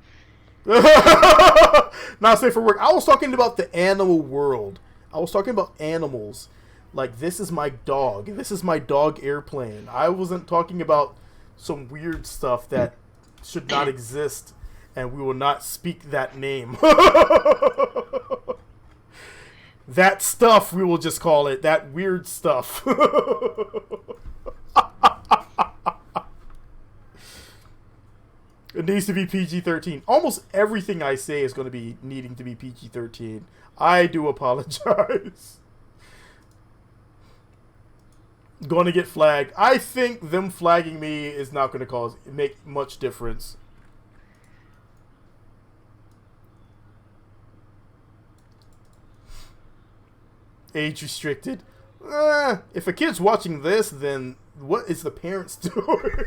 not safe for work. I was talking about the animal world. I was talking about animals. Like, this is my dog. This is my dog airplane. I wasn't talking about some weird stuff that should not exist, and we will not speak that name. That stuff, we will just call it. That weird stuff. It needs to be PG-13. Almost everything I say is going to be needing to be PG-13. I do apologize. Going to get flagged. I think them flagging me is not going to make much difference. Age restricted. If a kid's watching this, then what is the parents doing?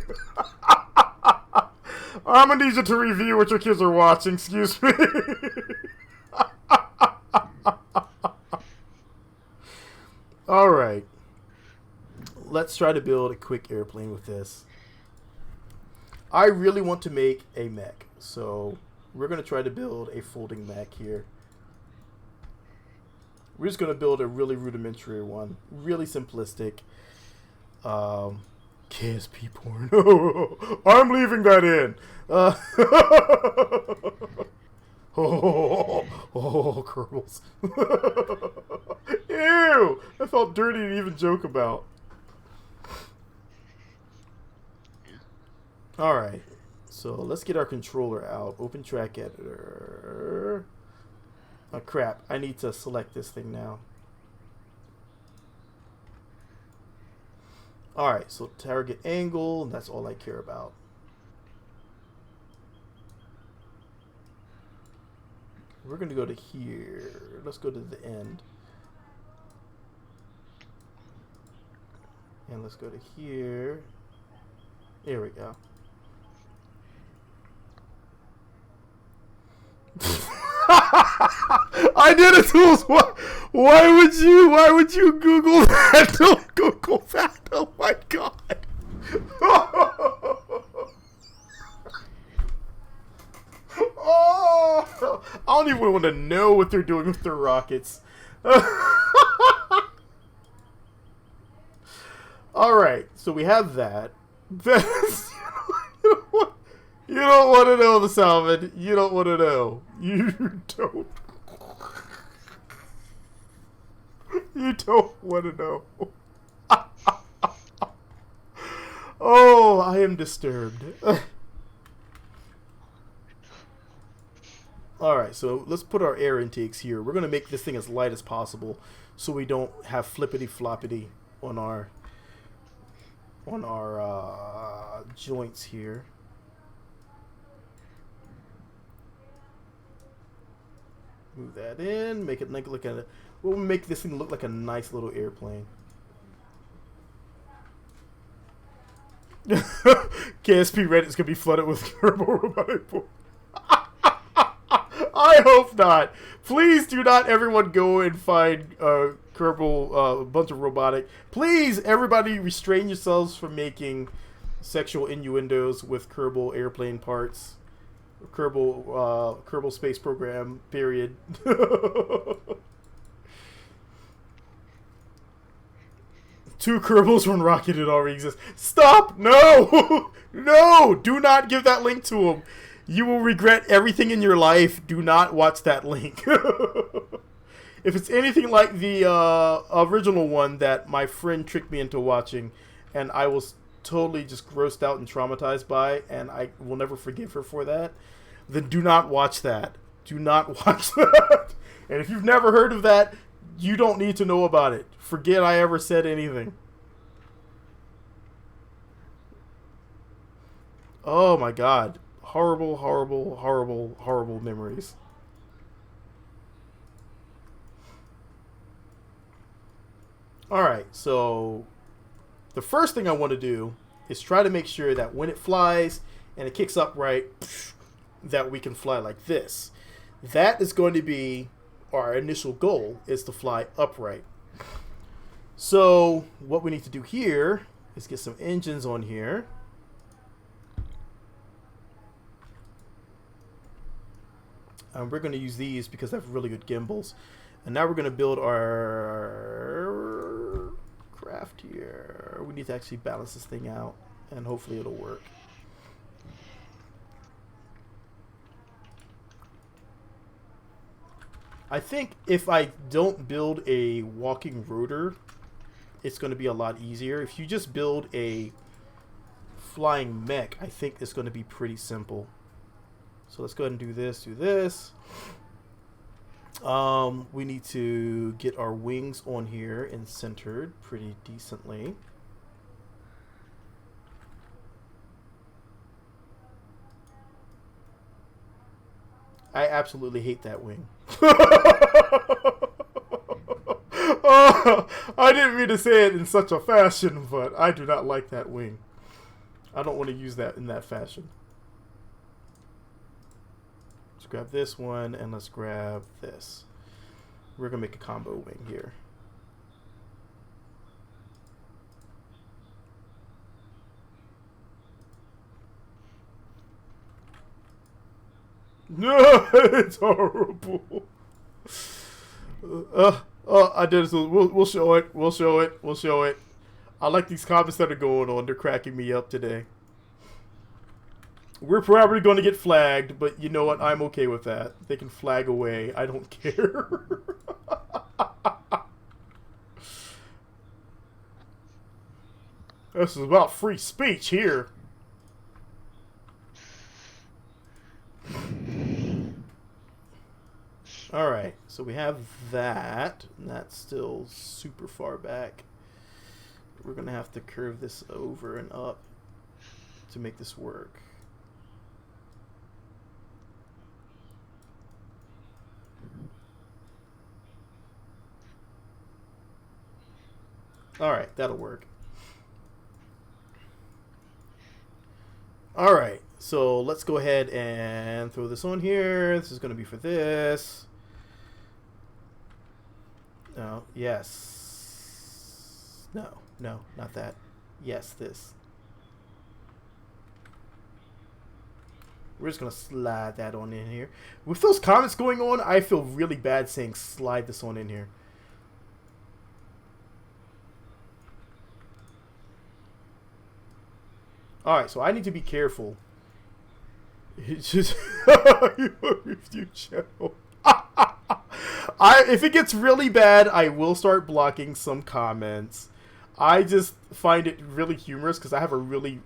I'm gonna need you to review what your kids are watching. Excuse me. All right. Let's try to build a quick airplane with this. I really want to make a mech, so we're gonna try to build a folding mech here. We're just going to build a really rudimentary one. Really simplistic. KSP porn. I'm leaving that in. Kerbals. Ew! I felt dirty to even joke about. Alright. So let's get our controller out. Open track editor. Oh crap, I need to select this thing now. Alright, so target angle, that's all I care about. We're going to go to here. Let's go to the end. And let's go to here. There we go. I did it, Tools. Why would you Google that? Don't Google that. Oh my god. Oh, I don't even want to know what they're doing with their rockets. Alright, so we have that. You don't want to know the Salmon. You don't want to know. You don't. You don't want to know. Oh, I am disturbed. Alright, so let's put our air intakes here. We're going to make this thing as light as possible so we don't have flippity-floppity on our joints here. Move that in, make it look at it. We'll make this thing look like a nice little airplane. KSP Reddit's gonna be flooded with Kerbal robotic porn. I hope not. Please do not everyone go and find Kerbal, a bunch of robotic. Please, everybody restrain yourselves from making sexual innuendos with Kerbal airplane parts. Kerbal Space Program, period. Two Kerbals, one rocket, it already exists. Stop! No! No! Do not give that link to him. You will regret everything in your life. Do not watch that link. If it's anything like the original one that my friend tricked me into watching, and I was totally just grossed out and traumatized by, and I will never forgive her for that, then do not watch that. Do not watch that. And if you've never heard of that, you don't need to know about it. Forget I ever said anything. Oh my god. Horrible, horrible, horrible, horrible memories. Alright, so the first thing I want to do is try to make sure that when it flies and it kicks up right, that we can fly like this. That is going to be our initial goal, is to fly upright. So what we need to do here is get some engines on here. We're going to use these because they have really good gimbals. And now we're going to build our craft here. We need to actually balance this thing out, and hopefully it'll work. I think if I don't build a walking rotor, it's going to be a lot easier. If you just build a flying mech, I think it's going to be pretty simple. So let's go ahead and do this. We need to get our wings on here and centered pretty decently. I absolutely hate that wing. Oh, I didn't mean to say it in such a fashion, but I do not like that wing. I don't want to use that in that fashion. Let's grab this one and let's grab this. We're going to make a combo wing here. No, it's horrible. I did it. So we'll show it. We'll show it. We'll show it. I like these comments that are going on. They're cracking me up today. We're probably going to get flagged, but you know what? I'm okay with that. They can flag away. I don't care. This is about free speech here. Alright, so we have that, and that's still super far back. We're going to have to curve this over and up to make this work. Alright, that'll work. Alright, so let's go ahead and throw this on here. This is going to be for this. No, yes. No, not that. Yes, this. We're just going to slide that on in here. With those comments going on, I feel really bad saying slide this on in here. Alright, so I need to be careful. It's just review channel. If it gets really bad, I will start blocking some comments. I just find it really humorous because I have a really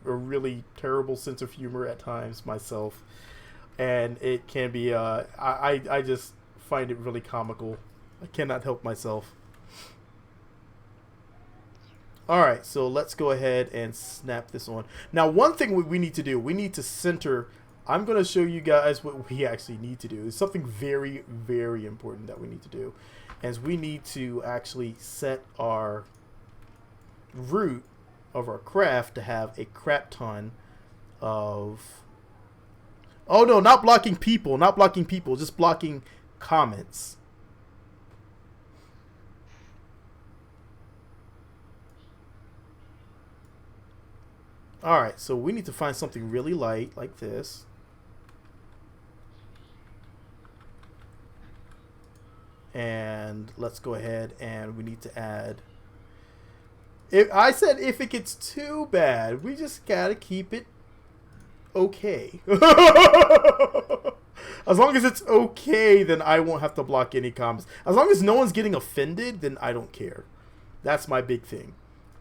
terrible sense of humor at times myself, and it can be I just find it really comical. I cannot help myself. Alright, so let's go ahead and snap this on. Now, one thing we need to do, we need to center. I'm going to show you guys what we actually need to do. It's something very, very important that we need to do. As we need to actually set our root of our craft to have a crap ton of... Oh, no, not blocking people. Not blocking people. Just blocking comments. Alright, so we need to find something really light like this. And let's go ahead and we need to add... I said if it gets too bad, we just gotta keep it okay. As long as it's okay, then I won't have to block any comments. As long as no one's getting offended, then I don't care. That's my big thing.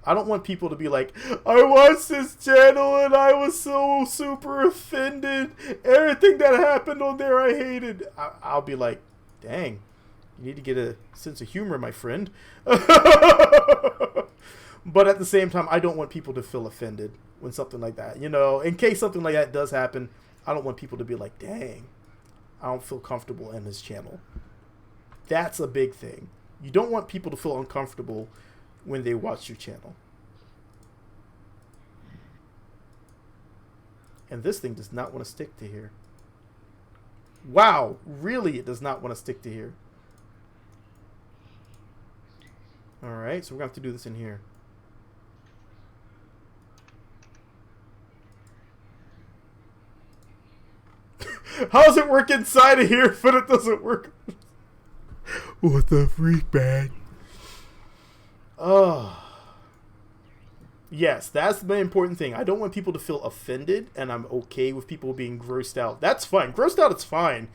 I don't want people to be like, I watched this channel and I was so super offended. Everything that happened on there I hated. I'll be like, dang, you need to get a sense of humor, my friend. But at the same time, I don't want people to feel offended when something like that, you know, in case something like that does happen, I don't want people to be like, dang, I don't feel comfortable in this channel. That's a big thing. You don't want people to feel uncomfortable when they watch your channel. And this thing does not want to stick to here. Wow, really, it does not want to stick to here. Alright, so we're going to have to do this in here. How does it work inside of here, but it doesn't work? What the freak, man? Oh. Yes, that's the important thing. I don't want people to feel offended, and I'm okay with people being grossed out. That's fine. Grossed out, it's fine.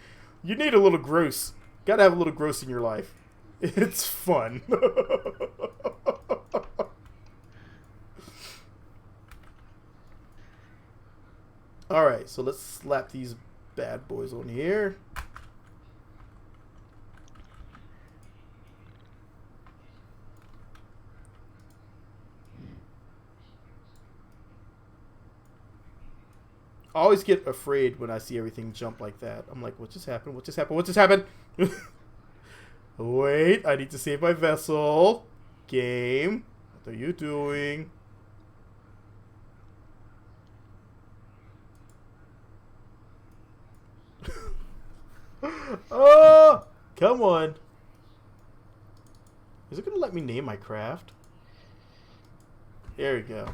You need a little gross. Gotta have a little gross in your life. It's fun. Alright, so let's slap these bad boys on here. I always get afraid when I see everything jump like that. I'm like, what just happened? What just happened? What just happened? Wait, I need to save my vessel. Game, what are you doing? Oh, come on. Is it going to let me name my craft? There we go.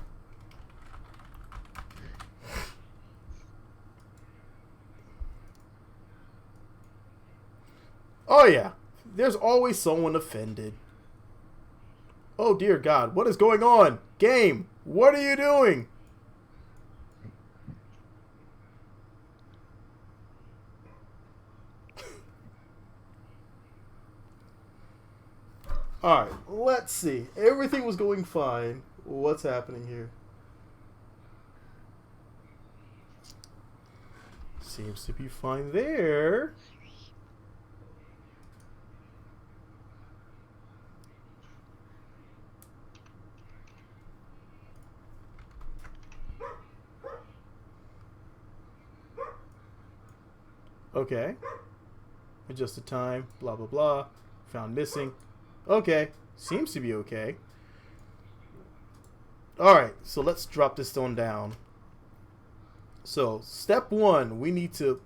Oh yeah, there's always someone offended. Oh dear God, what is going on? Game, what are you doing? Alright, let's see. Everything was going fine. What's happening here? Seems to be fine there. Okay. Adjusted time, blah, blah, blah. Found missing. Okay. Seems to be okay. Alright, so let's drop this stone down. So, step one, we need to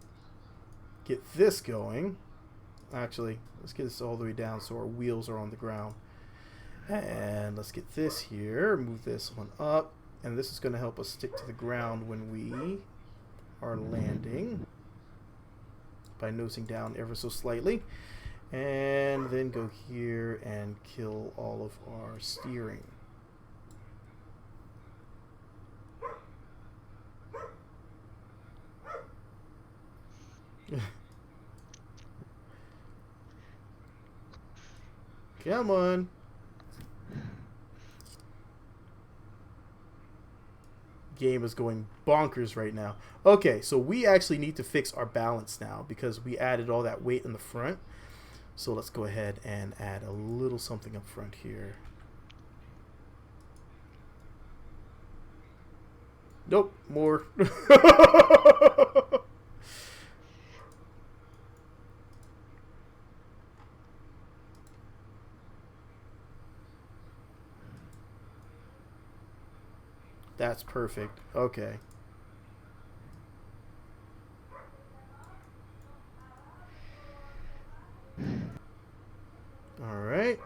get this going. Actually, let's get this all the way down so our wheels are on the ground. And let's get this here. Move this one up. And this is going to help us stick to the ground when we are landing. By nosing down ever so slightly, and then go here and kill all of our steering. Come on. Game is going bonkers right now. Okay, so we actually need to fix our balance now because we added all that weight in the front. So let's go ahead and add a little something up front here. Nope, more. That's perfect. Okay. Alright.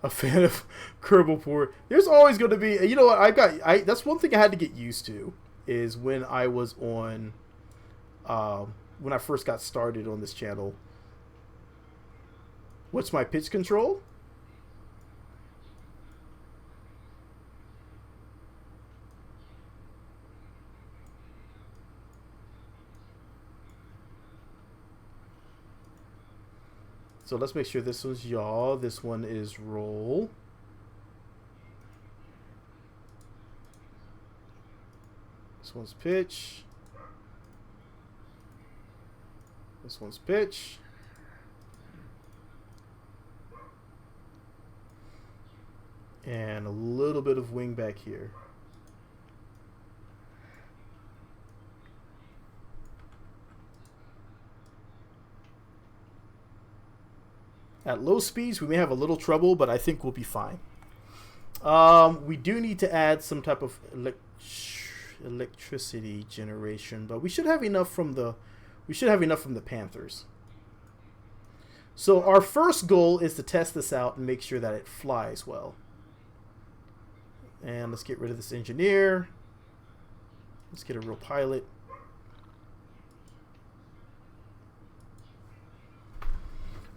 A fan of Kerbal port. There's always going to be, you know what, that's one thing I had to get used to, is when I was on, when I first got started on this channel. What's my pitch control? So let's make sure this one's yaw, this one is roll. This one's pitch. This one's pitch. And a little bit of wing back here. At low speeds, we may have a little trouble, but I think we'll be fine. We do need to add some type of electricity generation, but we should have enough from the Panthers. So our first goal is to test this out and make sure that it flies well. And let's get rid of this engineer. Let's get a real pilot.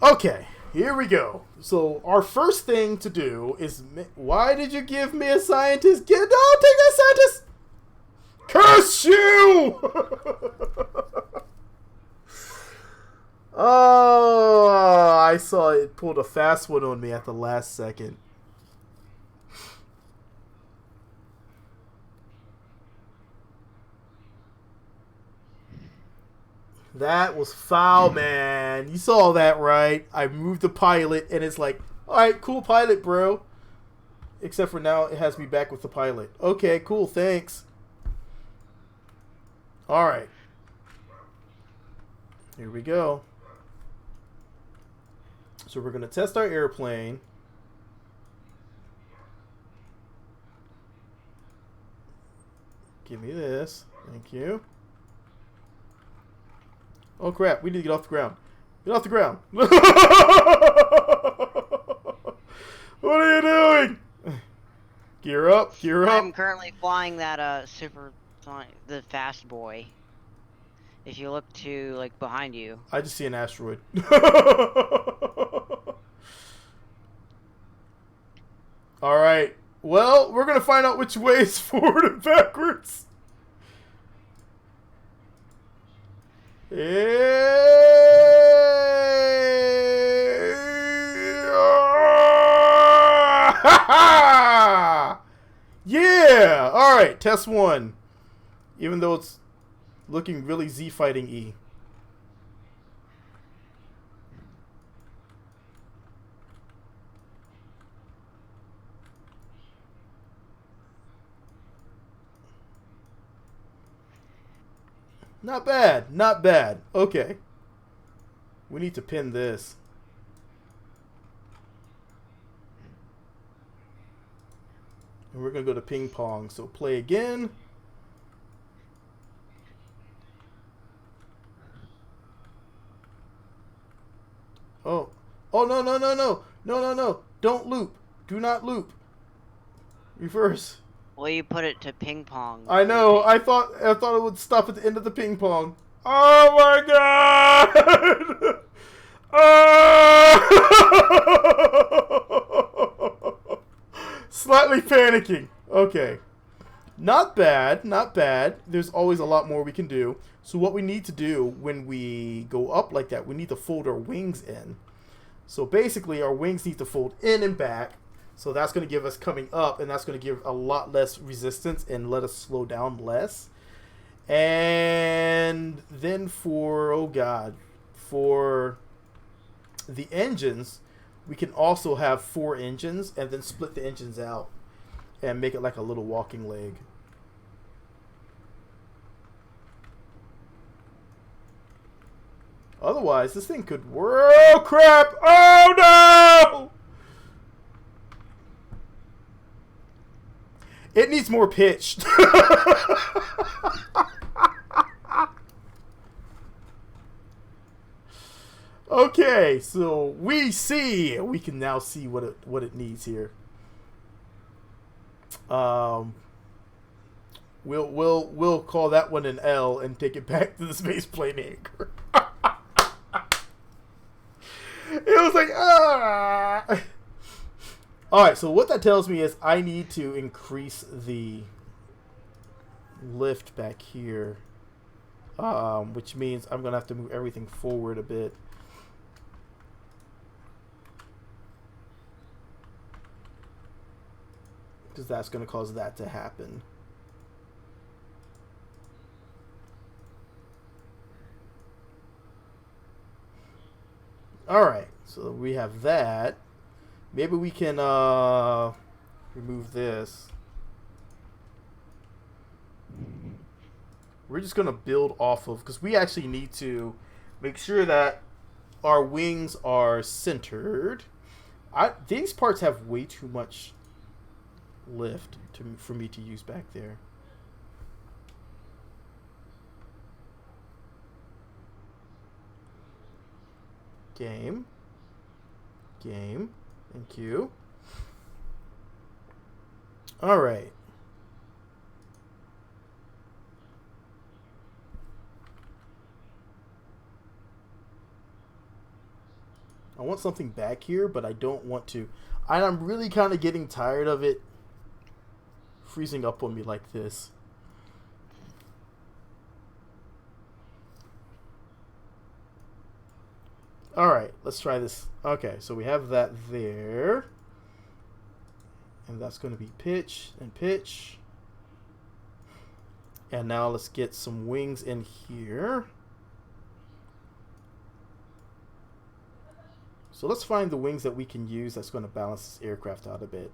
Okay. Here we go. So our first thing to do is, why did you give me a scientist? Take that scientist! Curse you! Oh, I saw it pulled a fast one on me at the last second. That was foul, man. You saw that, right? I moved the pilot, and it's like, all right, cool pilot, bro. Except for now, it has me back with the pilot. Okay, cool, thanks. All right. Here we go. So we're going to test our airplane. Give me this. Thank you. Oh, crap. We need to get off the ground. Get off the ground. What are you doing? Gear up. Gear up. I'm currently flying that the fast boy. If you look to like behind you. I just see an asteroid. All right. Well, we're going to find out which way is forward and backwards. Yeah! Alright, test one. Even though it's looking really Z fighting E. Not bad, not bad. Okay. We need to pin this. And we're going to go to ping pong. So play again. Oh. Oh, no, no, no, no. No, no, no. Don't loop. Do not loop. Reverse. Well, you put it to ping pong. I know. I thought it would stop at the end of the ping pong. Oh my god! Slightly panicking. Okay. Not bad, not bad. There's always a lot more we can do. So what we need to do when we go up like that, we need to fold our wings in. So basically our wings need to fold in and back. So that's going to give us coming up, and that's going to give a lot less resistance and let us slow down less. And then for, oh god, for the engines, we can also have 4 engines and then split the engines out and make it like a little walking leg. Otherwise, this thing could... Oh, crap! Oh, no! It needs more pitch. Okay, so we can now see what it needs here. We'll call that one an L and take it back to the space plane anchor. It was like, ah. Alright, so what that tells me is I need to increase the lift back here. Which means I'm going to have to move everything forward a bit. Because that's going to cause that to happen. Alright, so we have that. Maybe we can remove this. We're just going to build off of, because we actually need to make sure that our wings are centered. These parts have way too much lift for me to use back there. Game. Thank you. All right. I want something back here, but I don't want to. I'm really kind of getting tired of it freezing up on me like this. All right, let's try this. Okay, so we have that there. And that's going to be pitch and pitch. And now let's get some wings in here. So let's find the wings that we can use that's going to balance this aircraft out a bit.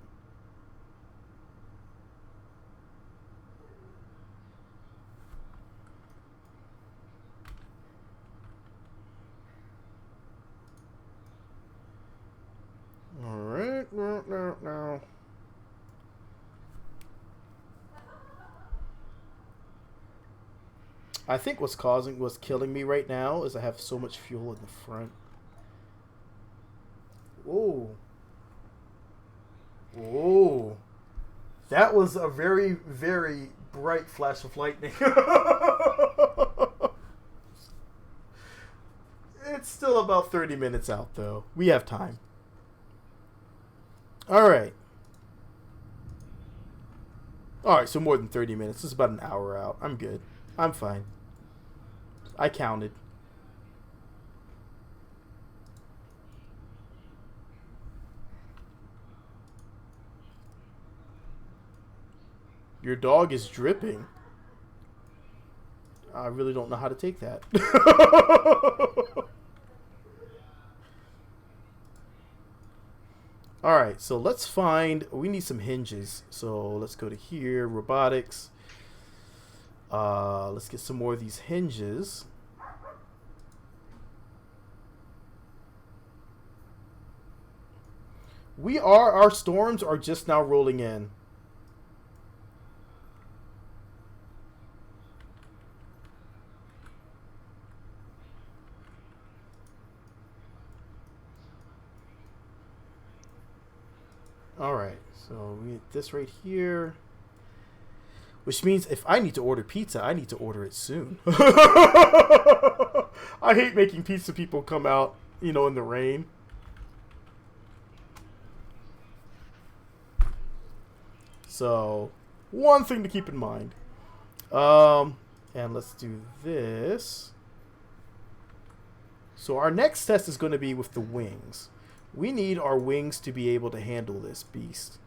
All right, now. I think what's killing me right now is I have so much fuel in the front. Whoa. Whoa. That was a very, very bright flash of lightning. It's still about 30 minutes out, though. We have time. Alright. Alright, so more than 30 minutes. It's about an hour out. I'm good. I'm fine. I counted. Your dog is dripping. I really don't know how to take that. Alright, so let's find... We need some hinges. So let's go to here, robotics. Let's get some more of these hinges. Our storms are just now rolling in. Alright, so we get this right here. Which means if I need to order pizza, I need to order it soon. I hate making pizza people come out, in the rain. So, one thing to keep in mind. And let's do this. So our next test is going to be with the wings. We need our wings to be able to handle this beast.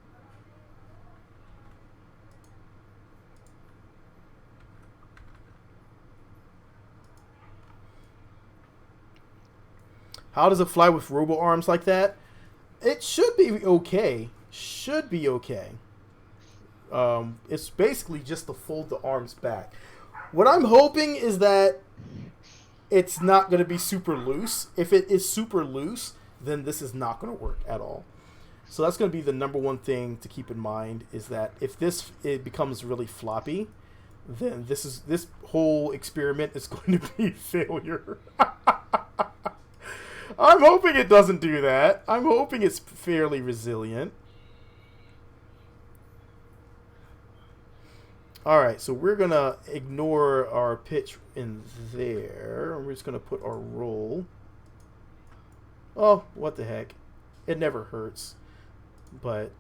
How does it fly with robo arms like that? It should be okay. Should be okay. It's basically just to fold the arms back. What I'm hoping is that it's not going to be super loose. If it is super loose, then this is not going to work at all. So that's going to be the number one thing to keep in mind, is that if it becomes really floppy, then this whole experiment is going to be a failure. I'm hoping it doesn't do that. I'm hoping it's fairly resilient. Alright, so we're going to ignore our pitch in there. We're just going to put our roll. Oh, what the heck. It never hurts. But,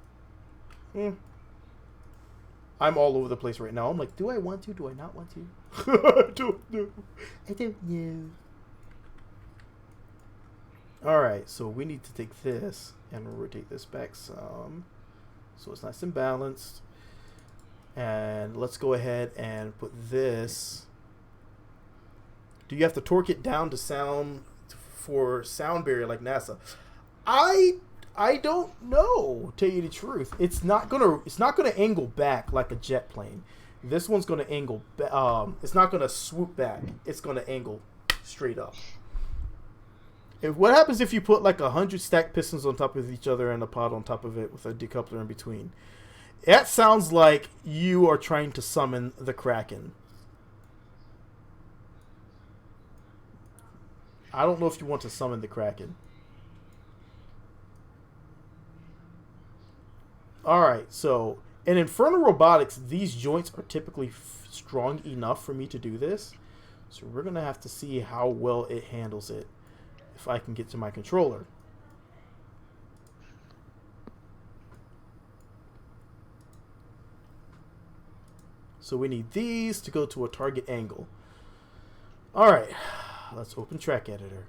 I'm all over the place right now. I'm like, do I want to? Do I not want to? I don't know. I don't know. Alright, so we need to take this and rotate this back some. So it's nice and balanced. And let's go ahead and put this. Do you have to torque it down to sound for sound barrier like NASA? I don't know, tell you the truth. It's not gonna angle back like a jet plane. This one's gonna angle. It's not gonna swoop back. It's gonna angle straight up. What happens if you put like 100 stacked pistons on top of each other and a pod on top of it with a decoupler in between? That sounds like you are trying to summon the Kraken. I don't know if you want to summon the Kraken. Alright, so in Infernal Robotics, these joints are typically strong enough for me to do this. So we're going to have to see how well it handles it if I can get to my controller. So we need these to go to a target angle. Alright, let's open Track Editor.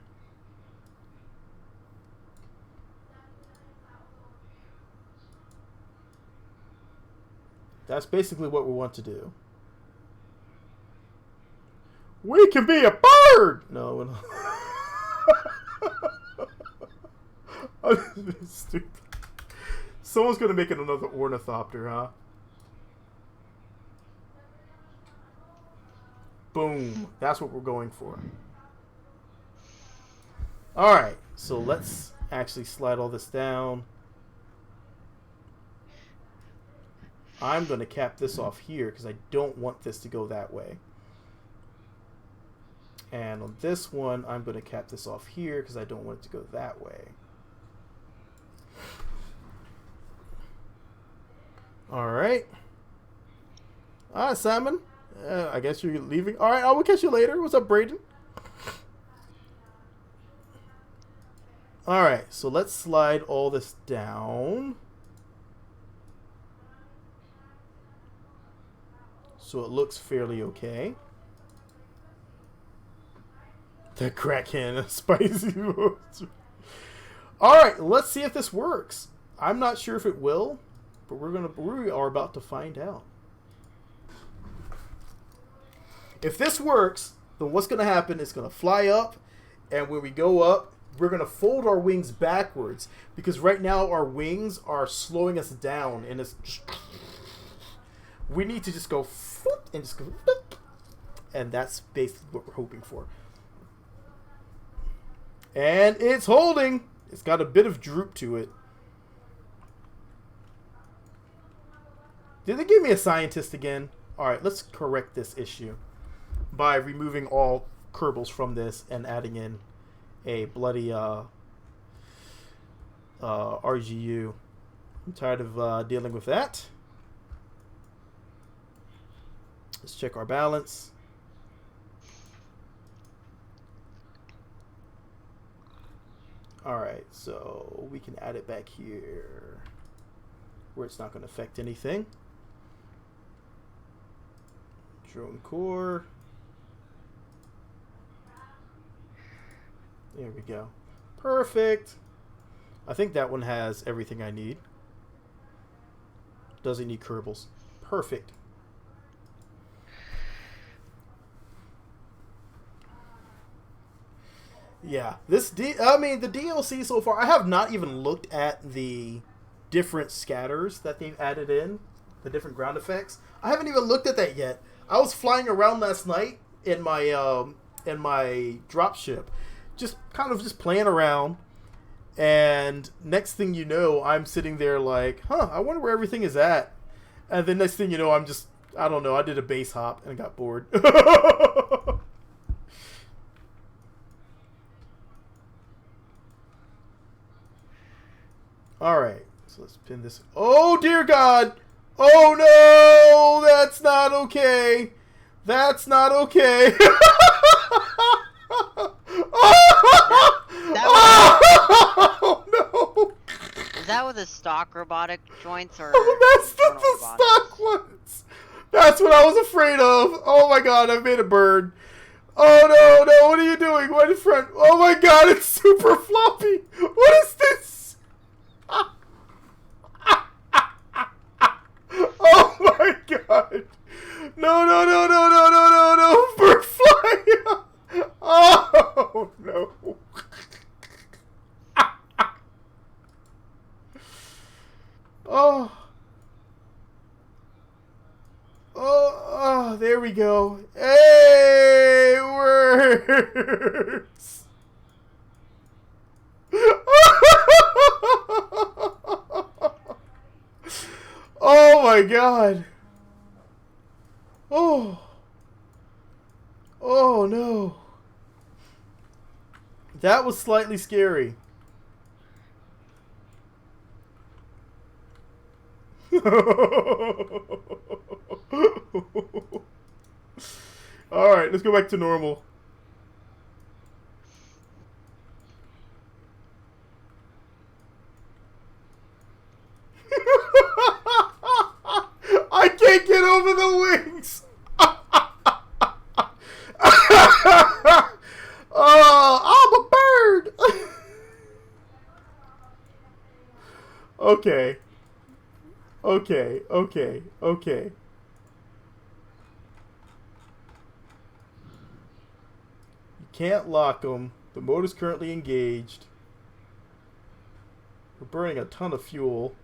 That's basically what we want to do. We can be a bird! No, we're not. I'm stupid. Someone's gonna make it another ornithopter, huh? Boom. That's what we're going for. Alright, so let's actually slide all this down. I'm going to cap this off here because I don't want this to go that way. And on this one, I'm going to cap this off here because I don't want it to go that way. Alright. Alright, Simon. I guess you're leaving. Alright, I will catch you later. What's up, Braden? Alright, so let's slide all this down. So it looks fairly okay. The Kraken, spicy. Alright, let's see if this works. I'm not sure if it will, but we are about to find out. If this works, then what's going to happen is going to fly up, and when we go up, we're going to fold our wings backwards, because right now our wings are slowing us down, and it's just, we need to just go and just go, and that's basically what we're hoping for. And it's holding. It's got a bit of droop to it. Did they give me a scientist again? Alright, let's correct this issue by removing all Kerbals from this and adding in a bloody RGU. I'm tired of dealing with that. Let's check our balance. Alright, so we can add it back here where it's not going to affect anything. Drone core. There we go. Perfect. I think that one has everything I need. Doesn't need Kerbals. Perfect. Yeah, the DLC so far, I have not even looked at the different scatters that they've added in, the different ground effects. I haven't even looked at that yet. I was flying around last night in my dropship, just kind of just playing around, and next thing you know, I'm sitting there like, I wonder where everything is at. And then next thing you know, I'm just, I don't know, I did a base hop and got bored. Alright, so let's pin this. Oh, dear God! Oh, no! That's not okay! That's not okay! Oh, no! Is that with the stock robotic joints or? Oh, that's not the stock ones! That's what I was afraid of! Oh my God, I've made a bird. Oh, no, no, what are you doing? What in front? Oh my God, it's super floppy! What is this? Oh my God! No, no, no, no, no, no, no, no! Bird fly! Oh no! Oh. Oh, there we go. Hey, works! Oh my God. Oh. Oh no. That was slightly scary. Alright, let's go back to normal. I can't get over the wings. Oh, I'm a bird. Okay. Okay, okay, okay. You can't lock them. The motor's currently engaged. We're burning a ton of fuel.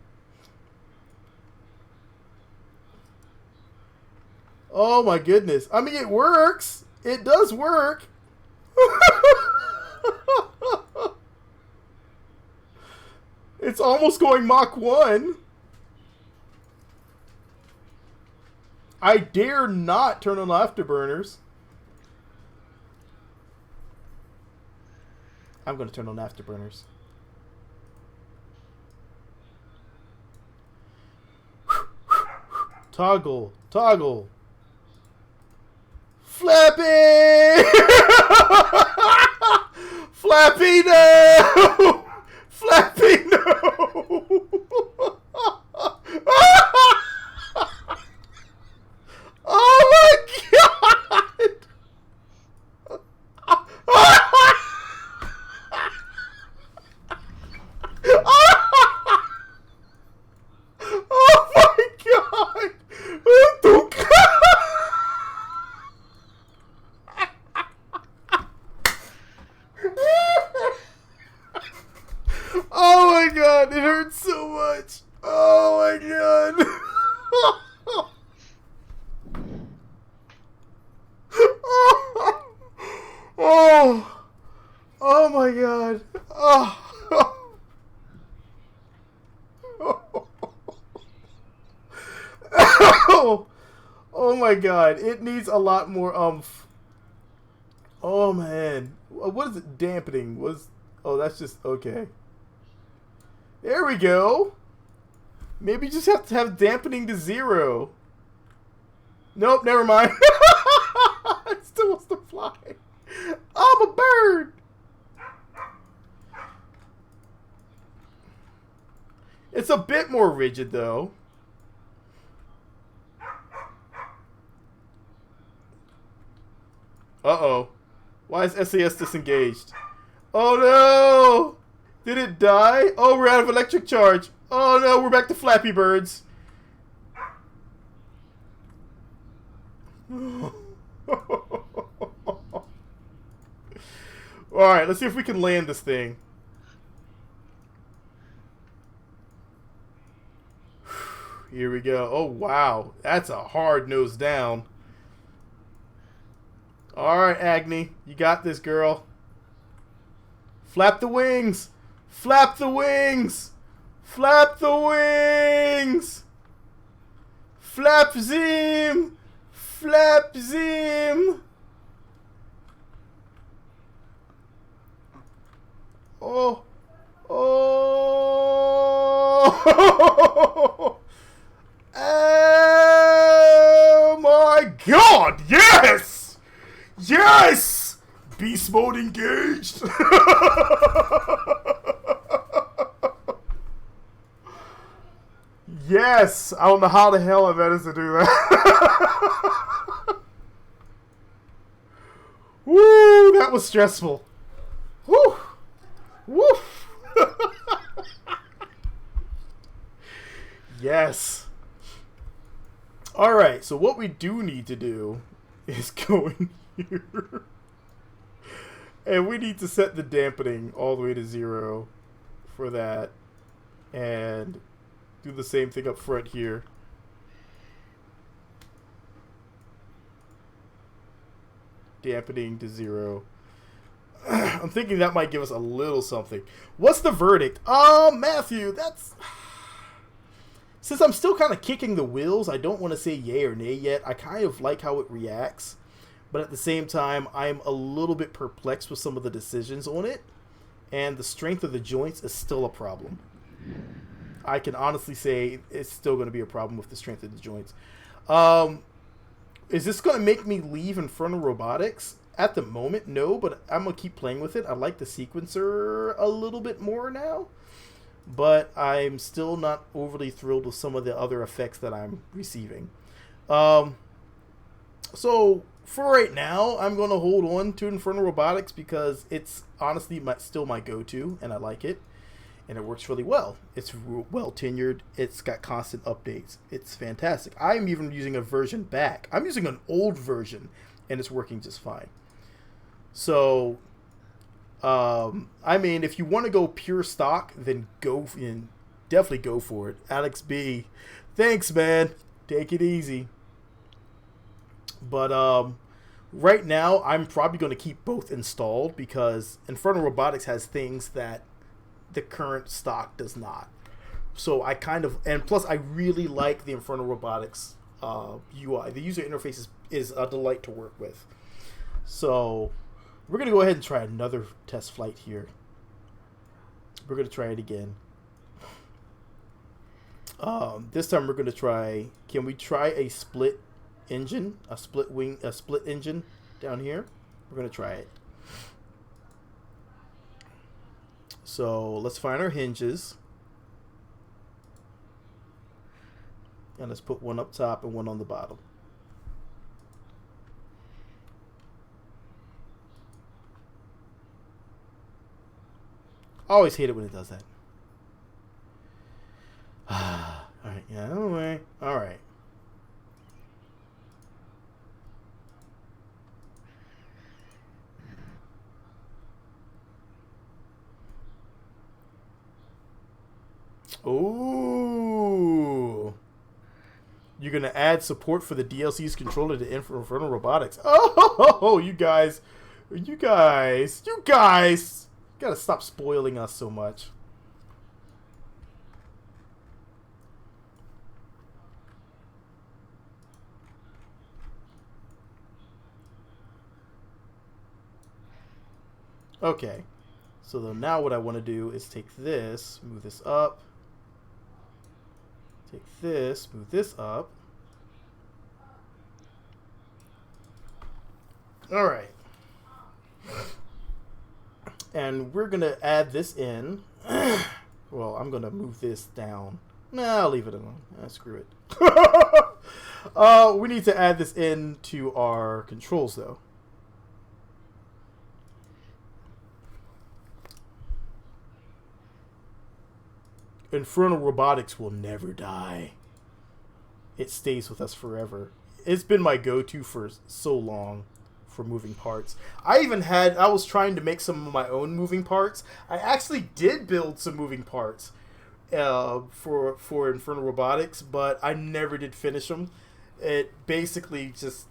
Oh my goodness. I mean, it works. It does work. It's almost going Mach 1. I dare not turn on afterburners. I'm going to turn on afterburners. Toggle. Toggle. Flappy! Flappy, no! Flappy, no! Oh my god! Oh my god! Oh my god, it hurts so much. Oh my god. Oh, oh my god. Oh. Oh. Oh my god, it needs a lot more umph. Oh man, what is it? Dampening was. Oh, that's just okay. There we go. Maybe you just have to have dampening to 0. Nope, never mind. It still wants to fly. I'm a bird. It's a bit more rigid though. Uh-oh. Why is SAS disengaged? Oh no! Did it die? Oh, we're out of electric charge. Oh no, we're back to Flappy Birds. Alright, let's see if we can land this thing. Here we go. Oh wow, that's a hard nose down. Alright, Agni, you got this, girl. Flap the wings! Flap the wings! Flap the wings! Flap zim! Flap zim! Oh! Oh! Oh my god! Yes! Yes! Beast mode engaged! Yes! I don't know how the hell I managed to do that. Woo! That was stressful. Woo! Woo! Yes. Alright, so what we do need to do is go in here. And we need to set the dampening all the way to 0 for that. And do the same thing up front here. Dampening to 0. I'm thinking that might give us a little something. What's the verdict? Matthew, that's... Since I'm still kind of kicking the wheels, I don't want to say yay or nay yet. I kind of like how it reacts. But at the same time, I'm a little bit perplexed with some of the decisions on it. And the strength of the joints is still a problem. I can honestly say it's still going to be a problem with the strength of the joints. Is this going to make me leave Infernal Robotics? At the moment, no, but I'm going to keep playing with it. I like the sequencer a little bit more now. But I'm still not overly thrilled with some of the other effects that I'm receiving. So, for right now, I'm going to hold on to Infernal Robotics because it's honestly still my go-to, and I like it. and it works really well. It's well tenured. It's got constant updates. It's fantastic. I'm even using a version back. I'm using an old version, and it's working just fine. So, I mean, if you want to go pure stock, then definitely go for it. Alex B, thanks, man. Take it easy. But right now, I'm probably going to keep both installed because Infernal Robotics has things that the current stock does not. So I and plus I really like the Infernal Robotics UI. The user interface is a delight to work with. So we're going to go ahead and try another test flight here. We're going to try it again. This time we're going to try, can we try a split engine, a split engine down here? We're going to try it. So let's find our hinges. And let's put one up top and one on the bottom. I always hate it when it does that. Alright, yeah, anyway. Alright. Ooh. You're going to add support for the DLC's controller to Infernal Robotics. Oh, you guys. Gotta stop spoiling us so much. Okay. So then now what I want to do is take this, move this up. Take this, move this up. Alright. And we're going to add this in. Well, I'm going to move this down. Nah, I'll leave it alone. Screw it. We need to add this into our controls, though. Infernal Robotics will never die. It stays with us forever. It's been my go-to for so long for moving parts. I was trying to make some of my own moving parts. I actually did build some moving parts for Infernal Robotics, but I never did finish them. It basically just,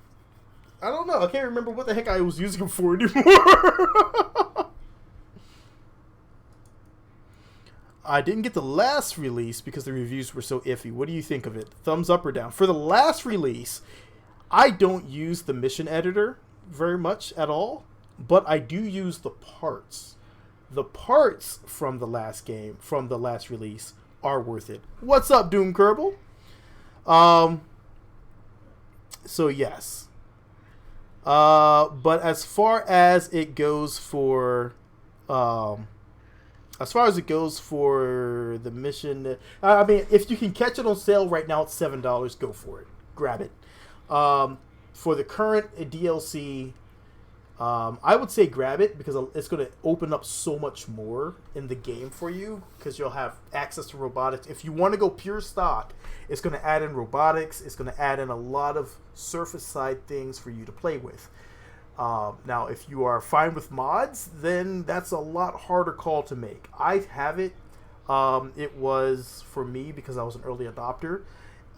I don't know. I can't remember what the heck I was using them for anymore. I didn't get the last release because the reviews were so iffy. What do you think of it? Thumbs up or down? For the last release, I don't use the mission editor very much at all, but I do use the parts. The parts from the last release, are worth it. What's up, Doom Kerbal? So yes. But as far as it goes for the mission, I mean, if you can catch it on sale right now, it's $7. Go for it. Grab it. For the current DLC, I would say grab it because it's going to open up so much more in the game for you because you'll have access to robotics. If you want to go pure stock, it's going to add in robotics. It's going to add in a lot of surface side things for you to play with. Now, if you are fine with mods, then that's a lot harder call to make. I have it. It was for me because I was an early adopter.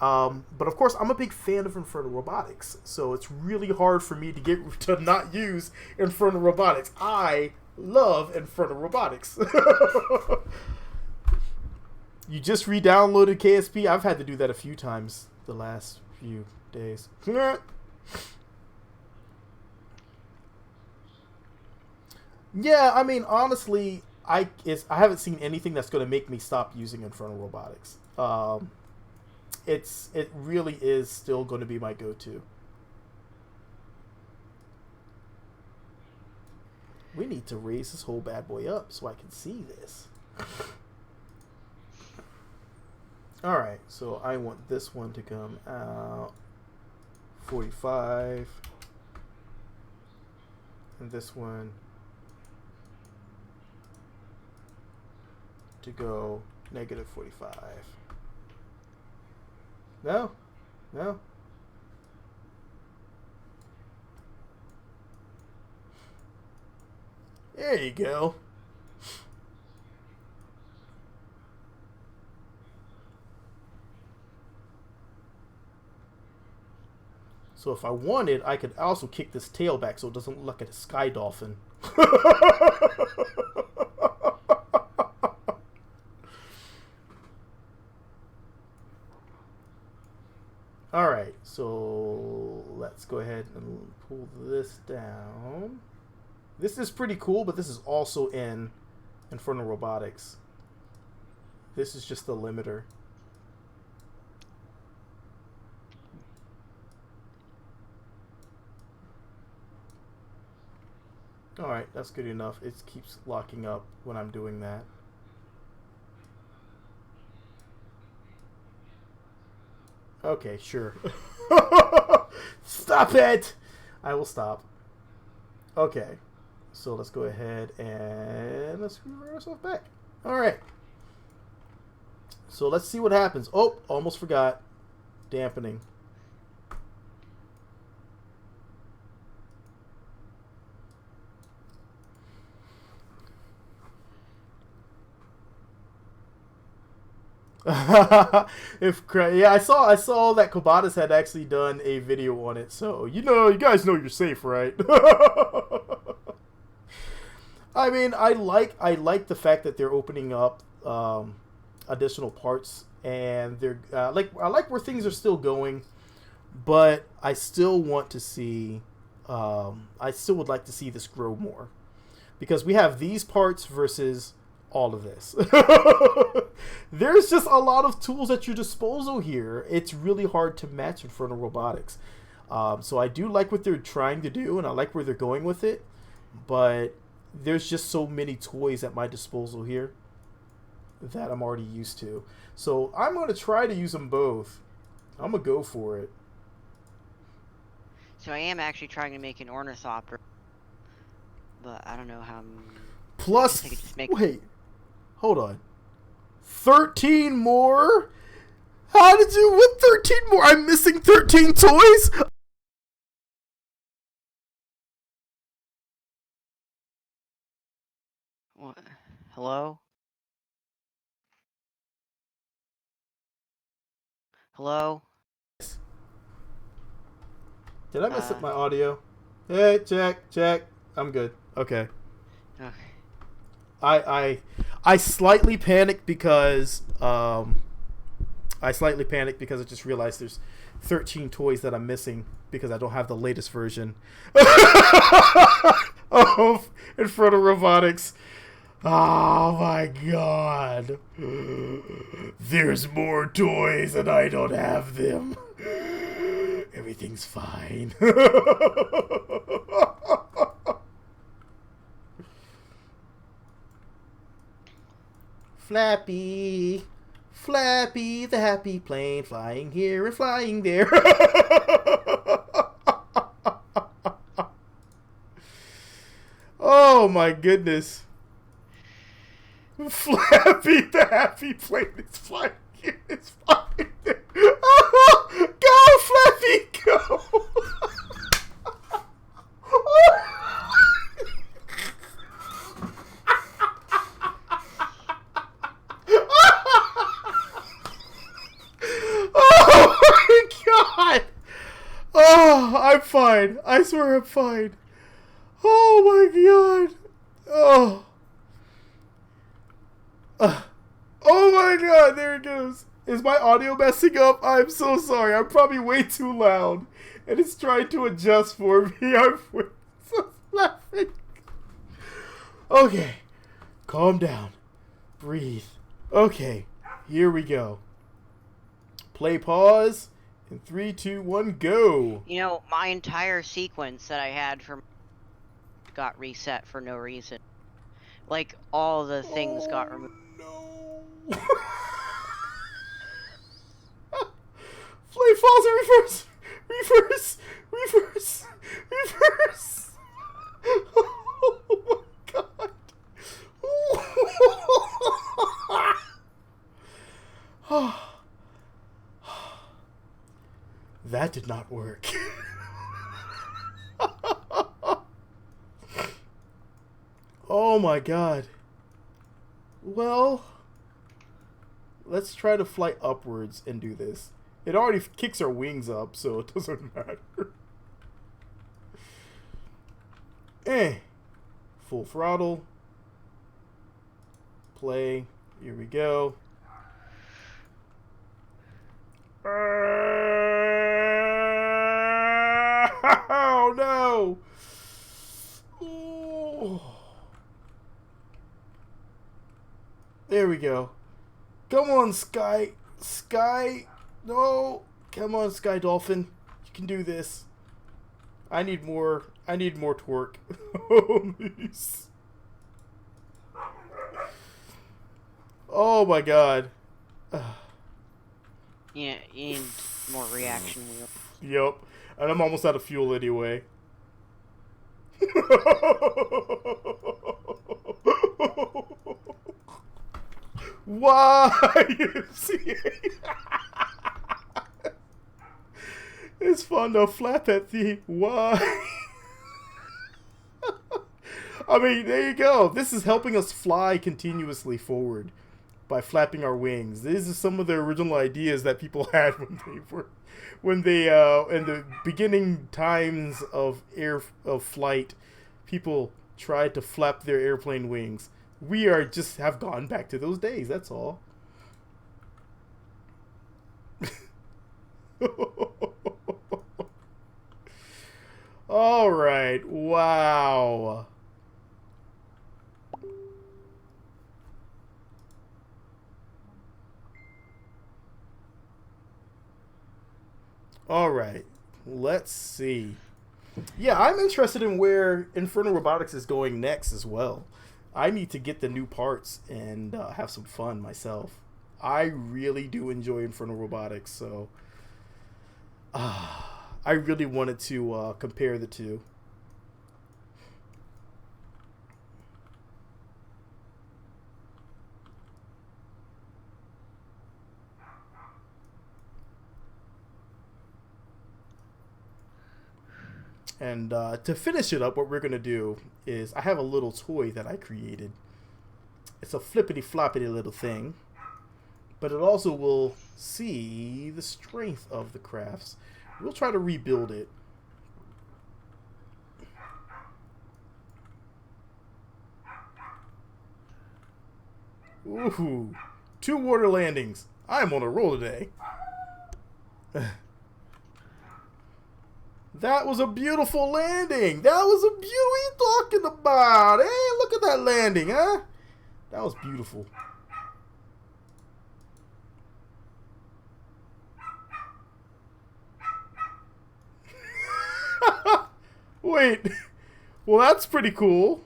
But of course, I'm a big fan of Infernal Robotics, so it's really hard for me to not use Infernal Robotics. I love Infernal Robotics. You just re-downloaded KSP? I've had to do that a few times the last few days. Yeah, I mean, honestly, I haven't seen anything that's going to make me stop using Infernal Robotics. It really is still going to be my go-to. We need to raise this whole bad boy up so I can see this. Alright, so I want this one to come out 45. And this one to go negative 45. No. No. There you go. So if I wanted, I could also kick this tail back so it doesn't look like a sky dolphin. Alright, so let's go ahead and pull this down. This is pretty cool, but this is also in Infernal Robotics. This is just the limiter. Alright, that's good enough. It keeps locking up when I'm doing that. Okay, sure. Stop it! I will stop. Okay. So let's go ahead and let's screw ourselves back. Alright. So let's see what happens. Oh, almost forgot. Dampening. Yeah, I saw that Kobatas had actually done a video on it, so you guys know you're safe, right? I mean, I like the fact that they're opening up additional parts, and they're I like where things are still going, but I still want to see I still would like to see this grow more, because we have these parts versus all of this. There's just a lot of tools at your disposal here. It's really hard to match Infernal Robotics. So I do like what they're trying to do, and I like where they're going with it, but there's just so many toys at my disposal here that I'm already used to. So I'm going to try to use them both. I'm going to go for it. So I am actually trying to make an ornithopter, but I don't know how. Plus, wait, hold on. 13 more? How did you with 13 more? I'm missing 13 toys? What? Hello? Hello? Did I mess up my audio? Hey, check. I'm good. Okay. Okay. I slightly panicked because I just realized there's 13 toys that I'm missing because I don't have the latest version of Infernal Robotics. Oh my god. There's more toys and I don't have them. Everything's fine. Flappy, Flappy, the happy plane, flying here and flying there. Oh my goodness. Flappy, the happy plane is flying here, it's flying there. Go, Flappy, go. Oh my god! Oh, I'm fine. I swear I'm fine. Oh my god. Oh. Oh my god, there it goes. Is my audio messing up? I'm so sorry. I'm probably way too loud. And it's trying to adjust for me. I'm so laughing. Okay. Calm down. Breathe. Okay. Here we go. Play pause. In 3, 2, 1, go. You know, my entire sequence that I had got reset for no reason. Like, all the things got removed. No. Play falls and reverse. Oh my god. That did not work. Oh my god. Well, let's try to fly upwards and do this. It already kicks our wings up, so it doesn't matter. Full throttle. Play. Here we go. Oh no! Ooh. There we go. Come on, Sky. Sky. No. Come on, Sky Dolphin. You can do this. I need more. I need more torque. Oh my god. Yeah, you need more reaction wheel. Yep. And I'm almost out of fuel anyway. Why? You see? It's fun to flap at the why. I mean, there you go. This is helping us fly continuously forward by flapping our wings. These are some of the original ideas that people had when they in the beginning times of flight, people tried to flap their airplane wings. We are just have gone back to those days. That's all. All right. Wow. All right. Let's see. Yeah, I'm interested in where Infernal Robotics is going next as well. I need to get the new parts and have some fun myself. I really do enjoy Infernal Robotics, so I really wanted to compare the two. And to finish it up, what we're going to do is I have a little toy that I created. It's a flippity-floppity little thing. But it also will see the strength of the crafts. We'll try to rebuild it. Ooh, 2 water landings. I'm on a roll today. That was a beautiful landing. That was a beauty. What are you talking about? Hey, look at that landing, huh? That was beautiful. Wait. Well, that's pretty cool.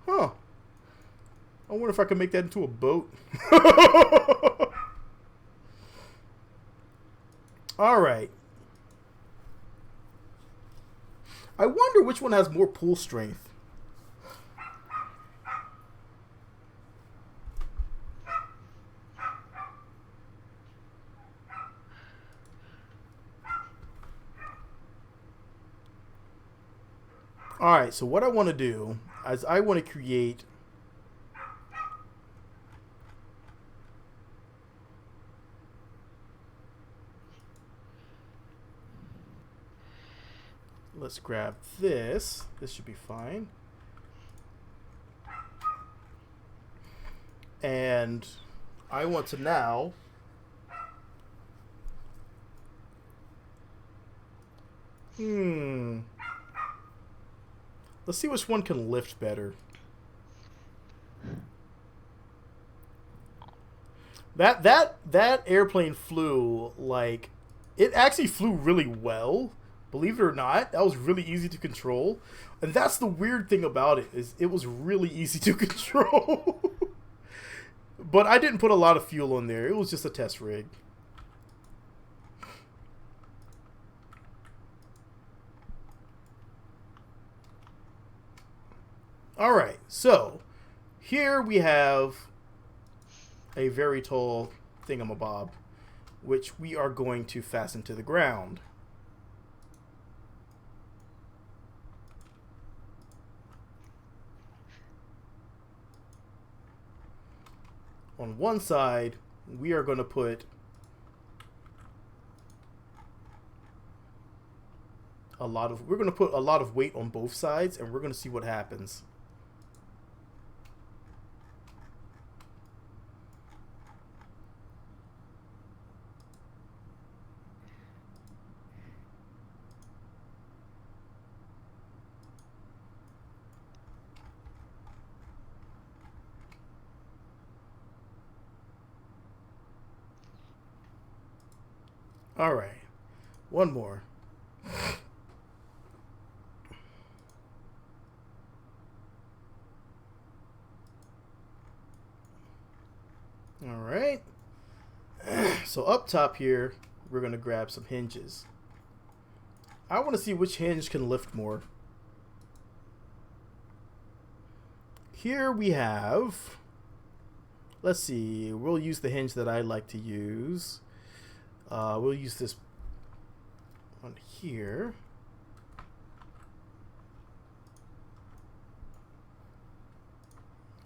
Huh. I wonder if I can make that into a boat. All right. I wonder which one has more pull strength. All right, so what I want to do is I want to create let's grab this. This should be fine. And I want to now let's see which one can lift better. That airplane flew like it actually flew really well. Believe it or not, that was really easy to control. And that's the weird thing about it, is it was really easy to control. But I didn't put a lot of fuel on there. It was just a test rig. All right, so here we have a very tall thingamabob, which we are going to fasten to the ground. On one side, we are going to put we're going to put a lot of weight on both sides, and we're going to see what happens. All right, one more. All right. So up top here, we're going to grab some hinges. I want to see which hinge can lift more. Here we have, let's see, we'll use the hinge that I like to use. We'll use this one here.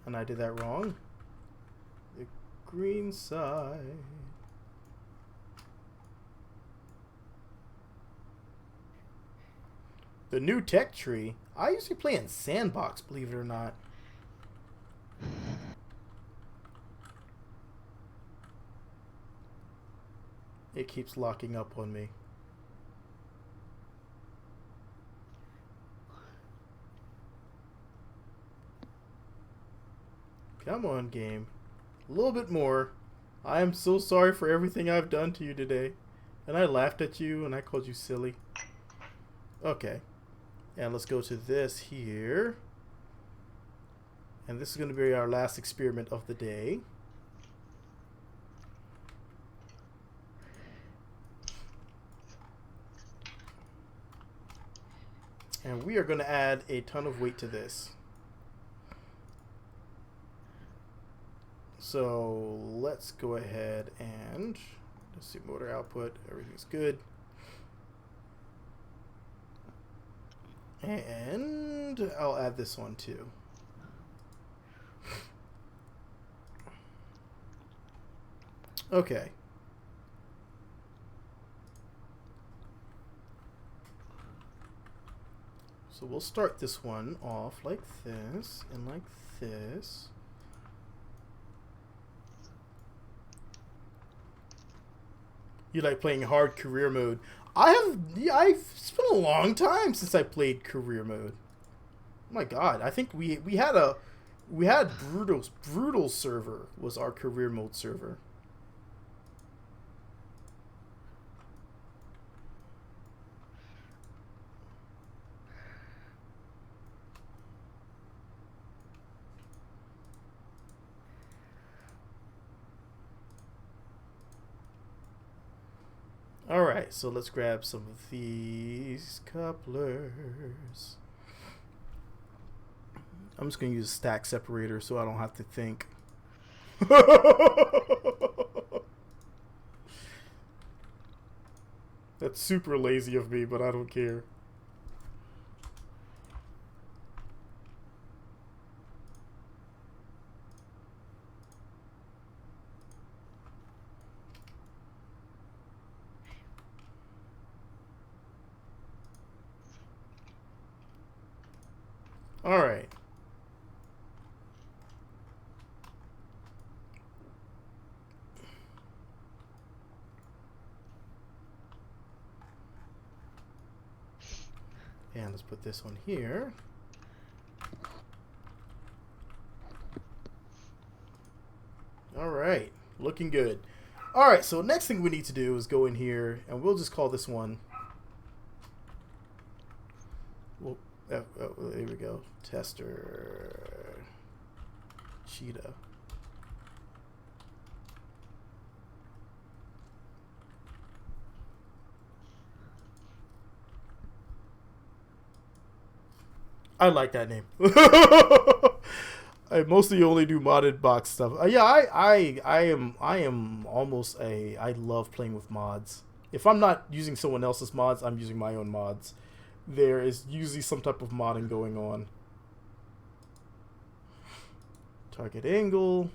And I did that wrong. The green side. The new tech tree. I used to play in Sandbox, believe it or not. It keeps locking up on me. Come on, game. A little bit more. I am so sorry for everything I've done to you today. And I laughed at you and I called you silly. Okay. And let's go to this here. And this is going to be our last experiment of the day. And we are going to add a ton of weight to this. So let's go ahead and let's see, motor output, everything's good. And I'll add this one too. Okay. So we'll start this one off like this and like this. You like playing hard career mode? I've spent a long time since I played career mode. Oh my god, I think we had brutal server was our career mode server. Alright, so let's grab some of these couplers. I'm just going to use a stack separator so I don't have to think. That's super lazy of me, but I don't care. All right. And let's put this one here. All right, looking good. All right, so next thing we need to do is go in here, and we'll just call this one. Well, there we go. Tester Cheetah. I like that name. I mostly only do modded box stuff. Yeah, I am almost a. I love playing with mods. If I'm not using someone else's mods, I'm using my own mods. There is usually some type of modding going on. Target angle.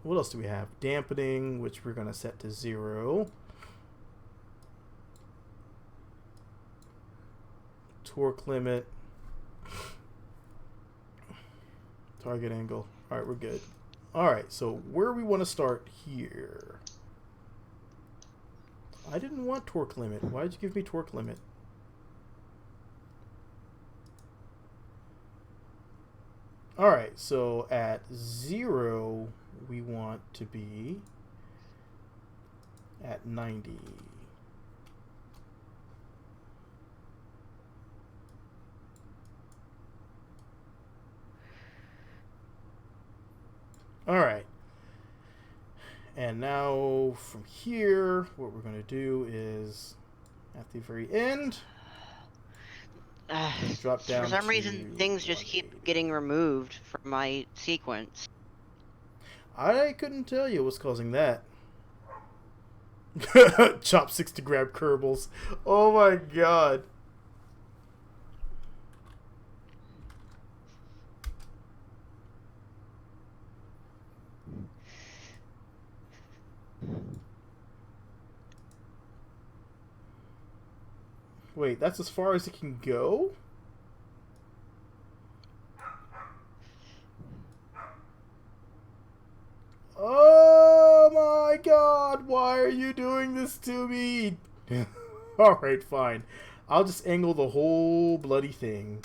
What else do we have? Dampening, which we're going to set to 0. Torque limit. Target angle. All right, we're good. All right, so where we want to start here? I didn't want torque limit. Why did you give me torque limit? All right, so at 0, we want to be at 90. All right. And now from here, what we're going to do is at the very end, drop down. For some to reason, things just keep getting removed from my sequence. I couldn't tell you what's causing that. Chopsticks to grab Kerbals. Oh my god. Wait, that's as far as it can go? Oh my god, why are you doing this to me? Alright, fine. I'll just angle the whole bloody thing.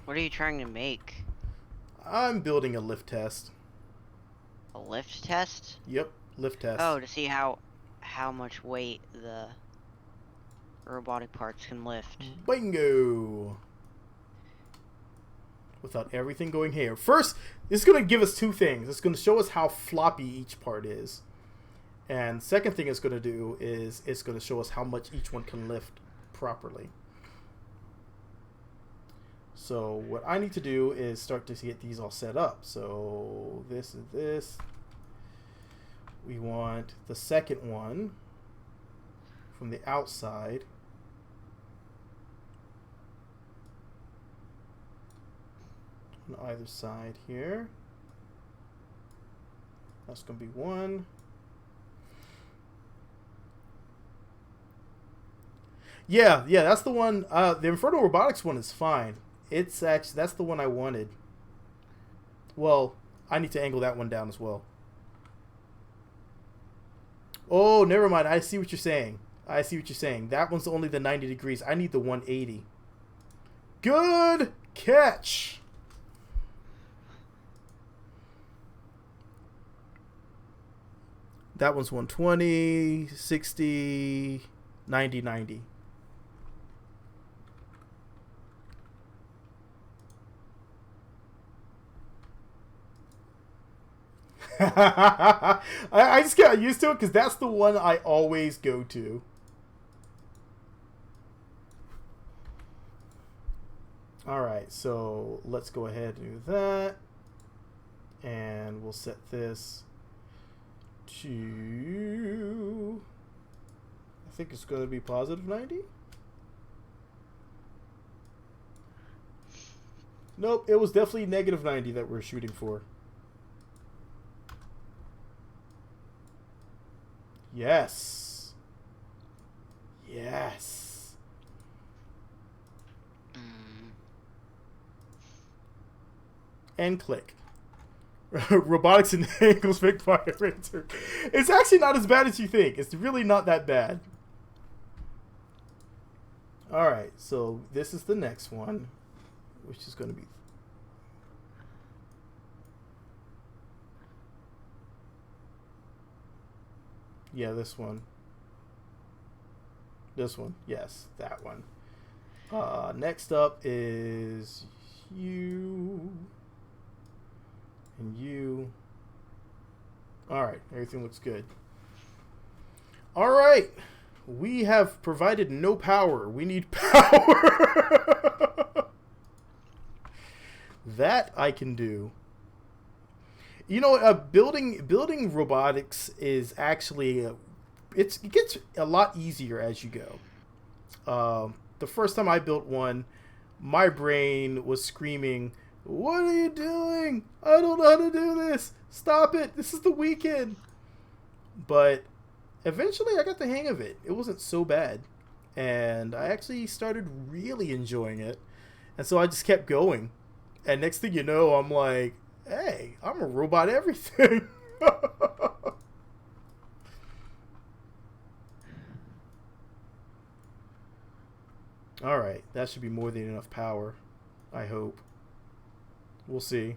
What are you trying to make? I'm building a lift test. A lift test? Yep, lift test. Oh, to see how much weight the robotic parts can lift. Bingo! Without everything going haywire. First, this is going to give us two things. It's going to show us how floppy each part is. And second thing it's going to do is it's going to show us how much each one can lift properly. So what I need to do is start to get these all set up. So this is this. We want the second one from the outside. On either side here. That's going to be one. Yeah, that's the one. The Infernal Robotics one is fine. It's actually, that's the one I wanted. Well, I need to angle that one down as well. Oh, never mind. I see what you're saying. I see what you're saying. That one's only the 90 degrees. I need the 180. Good catch. That one's 120, 60, 90, 90. I just got used to it because that's the one I always go to. Alright, so let's go ahead and do that. And we'll set this to, I think it's going to be positive 90. Nope, it was definitely negative 90 that we're shooting for. Yes. Yes. And click. Robotics and angles make fire racer. It's actually not as bad as you think. It's really not that bad. Alright, so this is the next one, which is going to be... Yeah, this one. This one. Yes, that one. Next up is you... and you. Alright, everything looks good. Alright, We have provided no power. We need power. That I can do. You know, building robotics is actually it gets a lot easier as you go. The first time I built one, my brain was screaming, "What are you doing? I don't know how to do this. Stop it. This is the weekend." But eventually I got the hang of it. It wasn't so bad. And I actually started really enjoying it. And so I just kept going. And next thing you know, I'm like, hey, I'm a robot everything. Alright, that should be more than enough power. I hope. We'll see.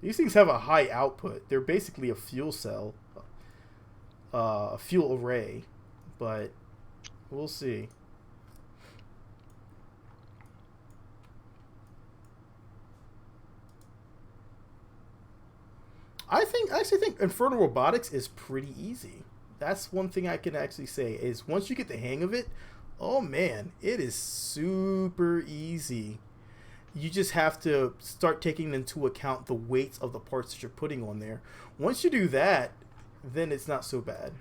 These things have a high output. They're basically a fuel cell. A fuel array. But we'll see. I actually think Infernal Robotics is pretty easy. That's one thing I can actually say is once you get the hang of it, oh man, it is super easy. You just have to start taking into account the weights of the parts that you're putting on there. Once you do that, then it's not so bad.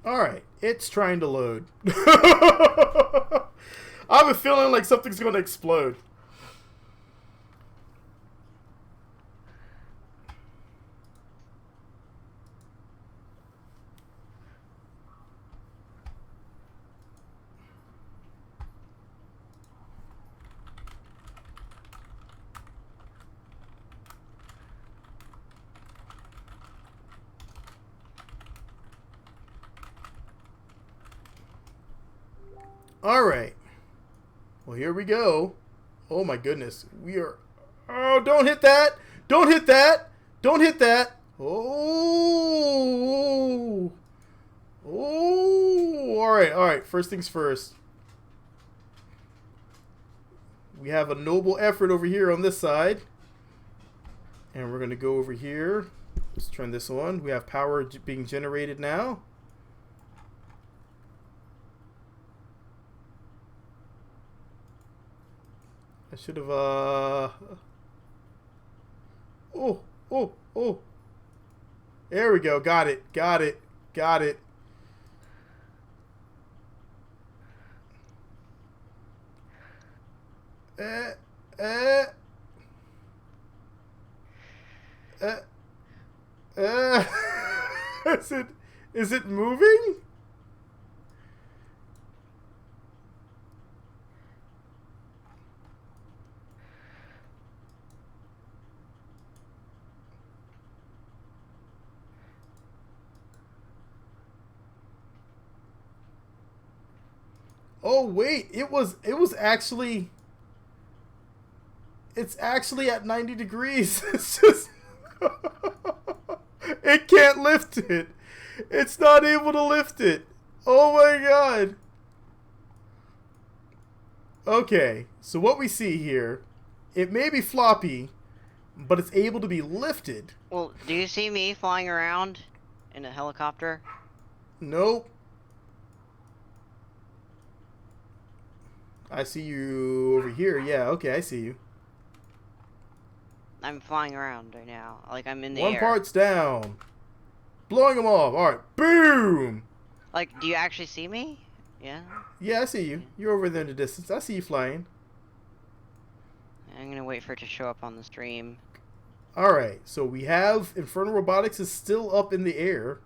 Alright, it's trying to load. I have a feeling like something's going to explode. Alright. Well, here we go. Oh my goodness. We are... Oh, don't hit that! Don't hit that! Don't hit that! Oh! Oh! Alright, alright. First things first. We have a noble effort over here on this side. And we're going to go over here. Let's turn this on. We have power being generated now. I should have, oh, oh, oh. There we go. Got it. Got it. Got it. Uh, uh, uh. Is it moving? Oh wait, it's actually at 90 degrees. It's just it can't lift it. It's not able to lift it. Oh my god. Okay, so what we see here, it may be floppy, but it's able to be lifted. Well, do you see me flying around in a helicopter? Nope. I see you over here. Yeah, okay, I see you. I'm flying around right now. Like, I'm in the One air. part's down. Blowing them off. Alright, boom! Like, do you actually see me? Yeah? Yeah, I see you. You're over there in the distance. I see you flying. I'm gonna wait for it to show up on the stream. Alright, so we have Infernal Robotics is still up in the air.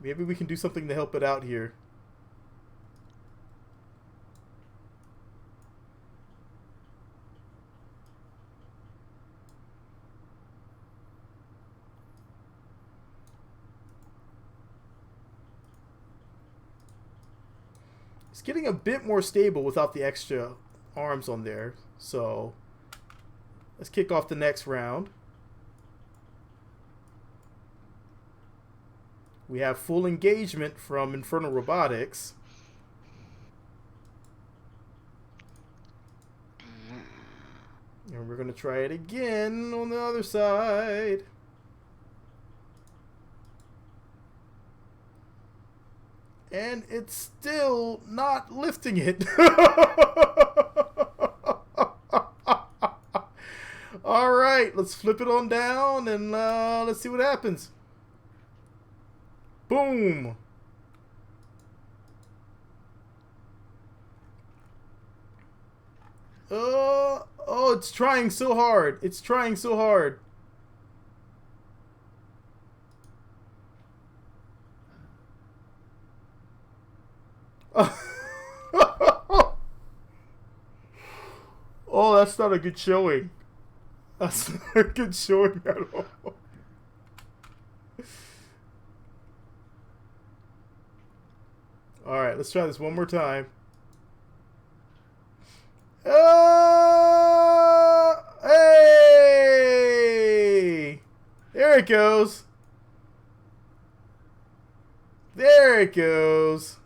Maybe we can do something to help it out here. It's getting a bit more stable without the extra arms on there. So let's kick off the next round. We have full engagement from Infernal Robotics. And we're going to try it again on the other side. And it's still not lifting it. All right, let's flip it on down and let's see what happens. Boom. Oh, it's trying so hard. It's trying so hard. Oh, that's not a good showing. That's not a good showing at all. Alright, let's try this one more time. Hey! There it goes. There it goes.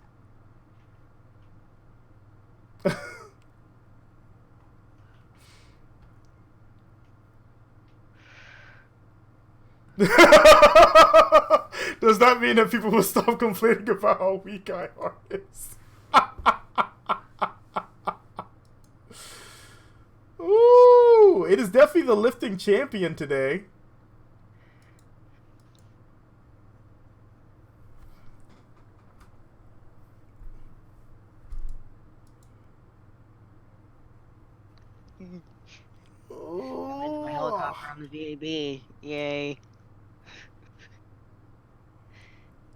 Does that mean that people will stop complaining about how weak I is? Ooh, it is definitely the lifting champion today. My helicopter on the VAB. Yay.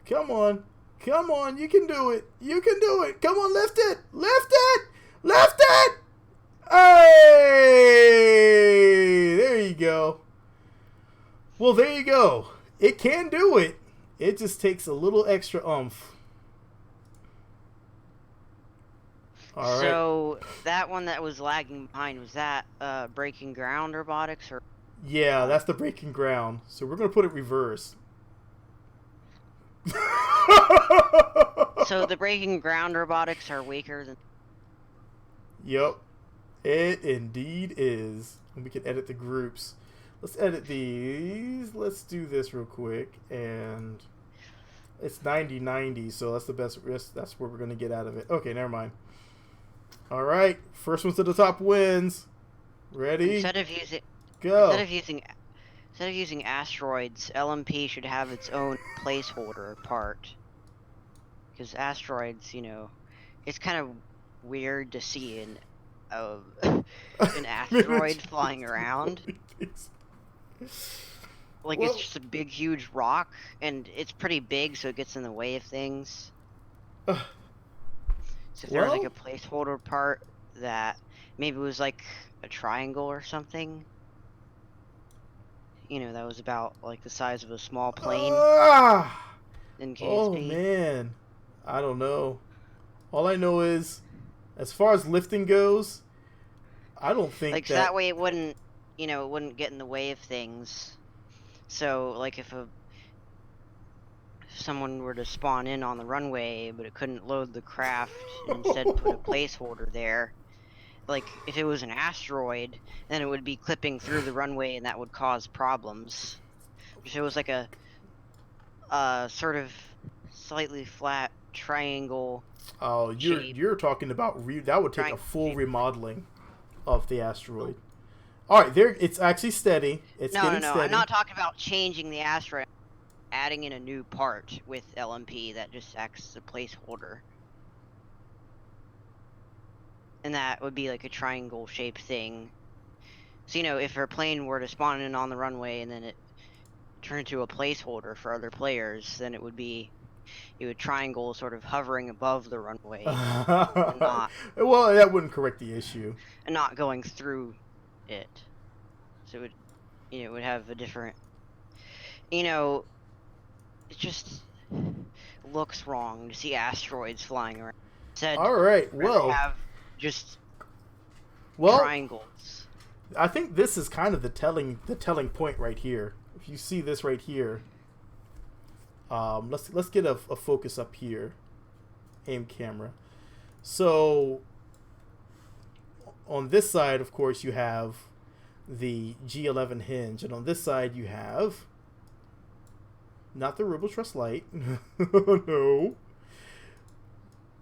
Come on. Come on. You can do it. You can do it. Come on, lift it. Lift it. Lift it. Hey! There you go. Well, there you go. It can do it. It just takes a little extra oomph. All right. So, that one that was lagging behind, was that Breaking Ground Robotics? Or? Yeah, that's the breaking ground. So we're going to put it reverse. So the Breaking Ground Robotics are weaker than... Yep. It indeed is. And we can edit the groups. Let's edit these. Let's do this real quick. And it's 90-90, so that's the best risk. That's what we're going to get out of it. Okay, never mind. All right. First one to the top wins. Ready? Instead of using asteroids, LMP should have its own placeholder part. Because asteroids, you know, it's kind of weird to see an asteroid flying around. Like, well, it's just a big, huge rock, and it's pretty big, so it gets in the way of things. So if there was like a placeholder part that maybe was like a triangle or something, you know, that was about like the size of a small plane in KSP. Oh man, I don't know. All I know is, as far as lifting goes, I don't think like that way it wouldn't, you know, it wouldn't get in the way of things. So like if someone were to spawn in on the runway but it couldn't load the craft and instead put a placeholder there, like if it was an asteroid, then it would be clipping through the runway and that would cause problems. If it was like a sort of slightly flat triangle. Oh, you're talking about that would take a full remodeling of the asteroid. All right, there. It's actually steady. It's getting steady. I'm not talking about changing the asteroid. Adding in a new part with LMP that just acts as a placeholder. And that would be like a triangle shaped thing. So, you know, if our plane were to spawn in on the runway and then it turned into a placeholder for other players, then it would triangle sort of hovering above the runway. And not, well, that wouldn't correct the issue. And not going through it. So it would, you know, it would have a different, you know, it just looks wrong to see asteroids flying around. Said All right. rather Well, have just well, triangles. I think this is kind of the telling point right here. If you see this right here, let's get a focus up here, aim camera. So on this side, of course, you have the G11 hinge, and on this side you have not the Robotrust Lite, no,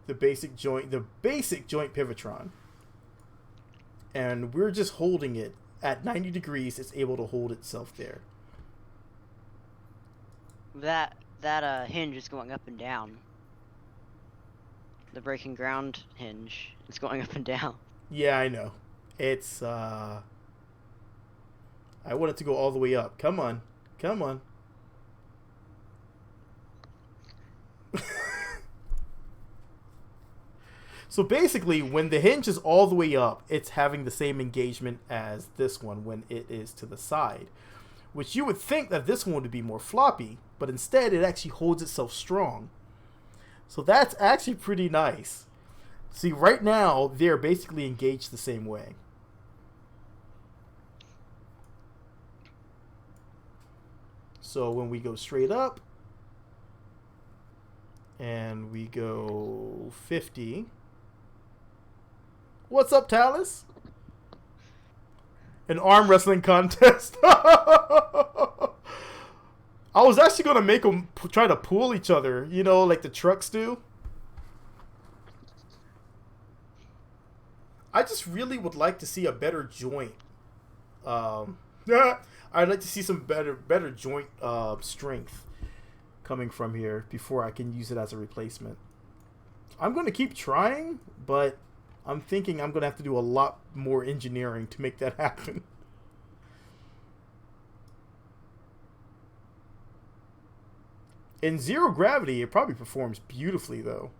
the basic joint pivotron, and we're just holding it at 90 degrees. It's able to hold itself there. That hinge is going up and down. The breaking ground hinge is going up and down. Yeah, I know. It's I want it to go all the way up. Come on. Come on. So basically, when the hinge is all the way up, it's having the same engagement as this one when it is to the side. Which you would think that this one would be more floppy, but instead it actually holds itself strong. So that's actually pretty nice. See, right now, they're basically engaged the same way. So when we go straight up, and we go 50. What's up, Talus? An arm wrestling contest. I was actually going to make them try to pull each other, you know, like the trucks do. I just really would like to see a better joint. I'd like to see some better joint strength coming from here before I can use it as a replacement. I'm going to keep trying, but I'm thinking I'm going to have to do a lot more engineering to make that happen. In zero gravity, it probably performs beautifully, though.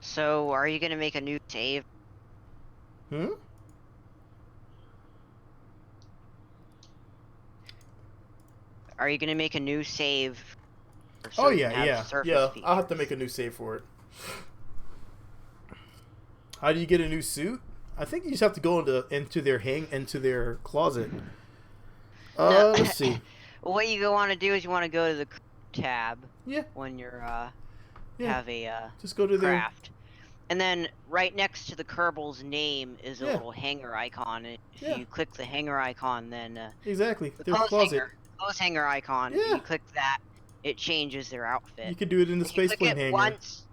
So, are you gonna make a new save? Are you gonna make a new save? Oh yeah. I'll have to make a new save for it. How do you get a new suit? I think you just have to go into their closet. No. Let's see. What you want to do is you want to go to the tab. Yeah. When you're Yeah. have a Just go to craft. And then right next to the Kerbal's name is a little hanger icon. And if you click the hanger icon, then exactly the their closet. clothes hanger icon. Yeah. You click that, it changes their outfit. You could do it in the spaceplane hanger. Once,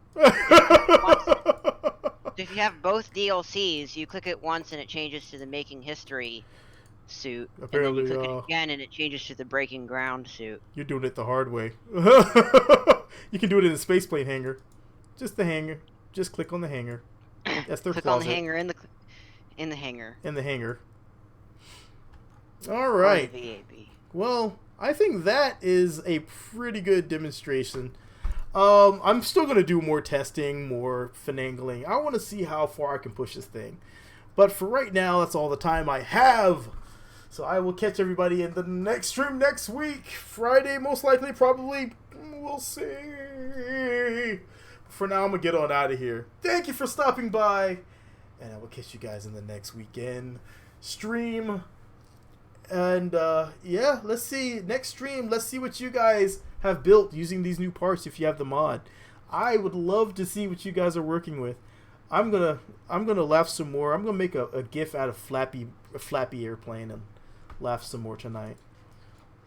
if you have both DLCs, you click it once and it changes to the Making History suit. Apparently, and then you click it again and it changes to the Breaking Ground suit. You're doing it the hard way. You can do it in the spaceplane hanger. Just the hanger. Just click on the hanger. That's their click closet. on the hanger in the hanger. In the hanger. All right. VAB. Well, I think that is a pretty good demonstration. I'm still going to do more testing, more finagling. I want to see how far I can push this thing. But for right now, that's all the time I have. So I will catch everybody in the next stream next week. Friday, most likely, probably. We'll see. For now, I'm going to get on out of here. Thank you for stopping by. And I will catch you guys in the next weekend stream. And yeah, let's see. Next stream, let's see what you guys have built using these new parts if you have the mod. I would love to see what you guys are working with. I'm gonna laugh some more. I'm gonna make a GIF out of a flappy airplane and laugh some more tonight.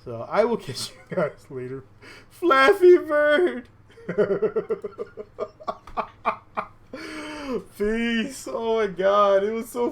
So I will catch you guys later. Flappy Bird. Peace. Oh my God, it was so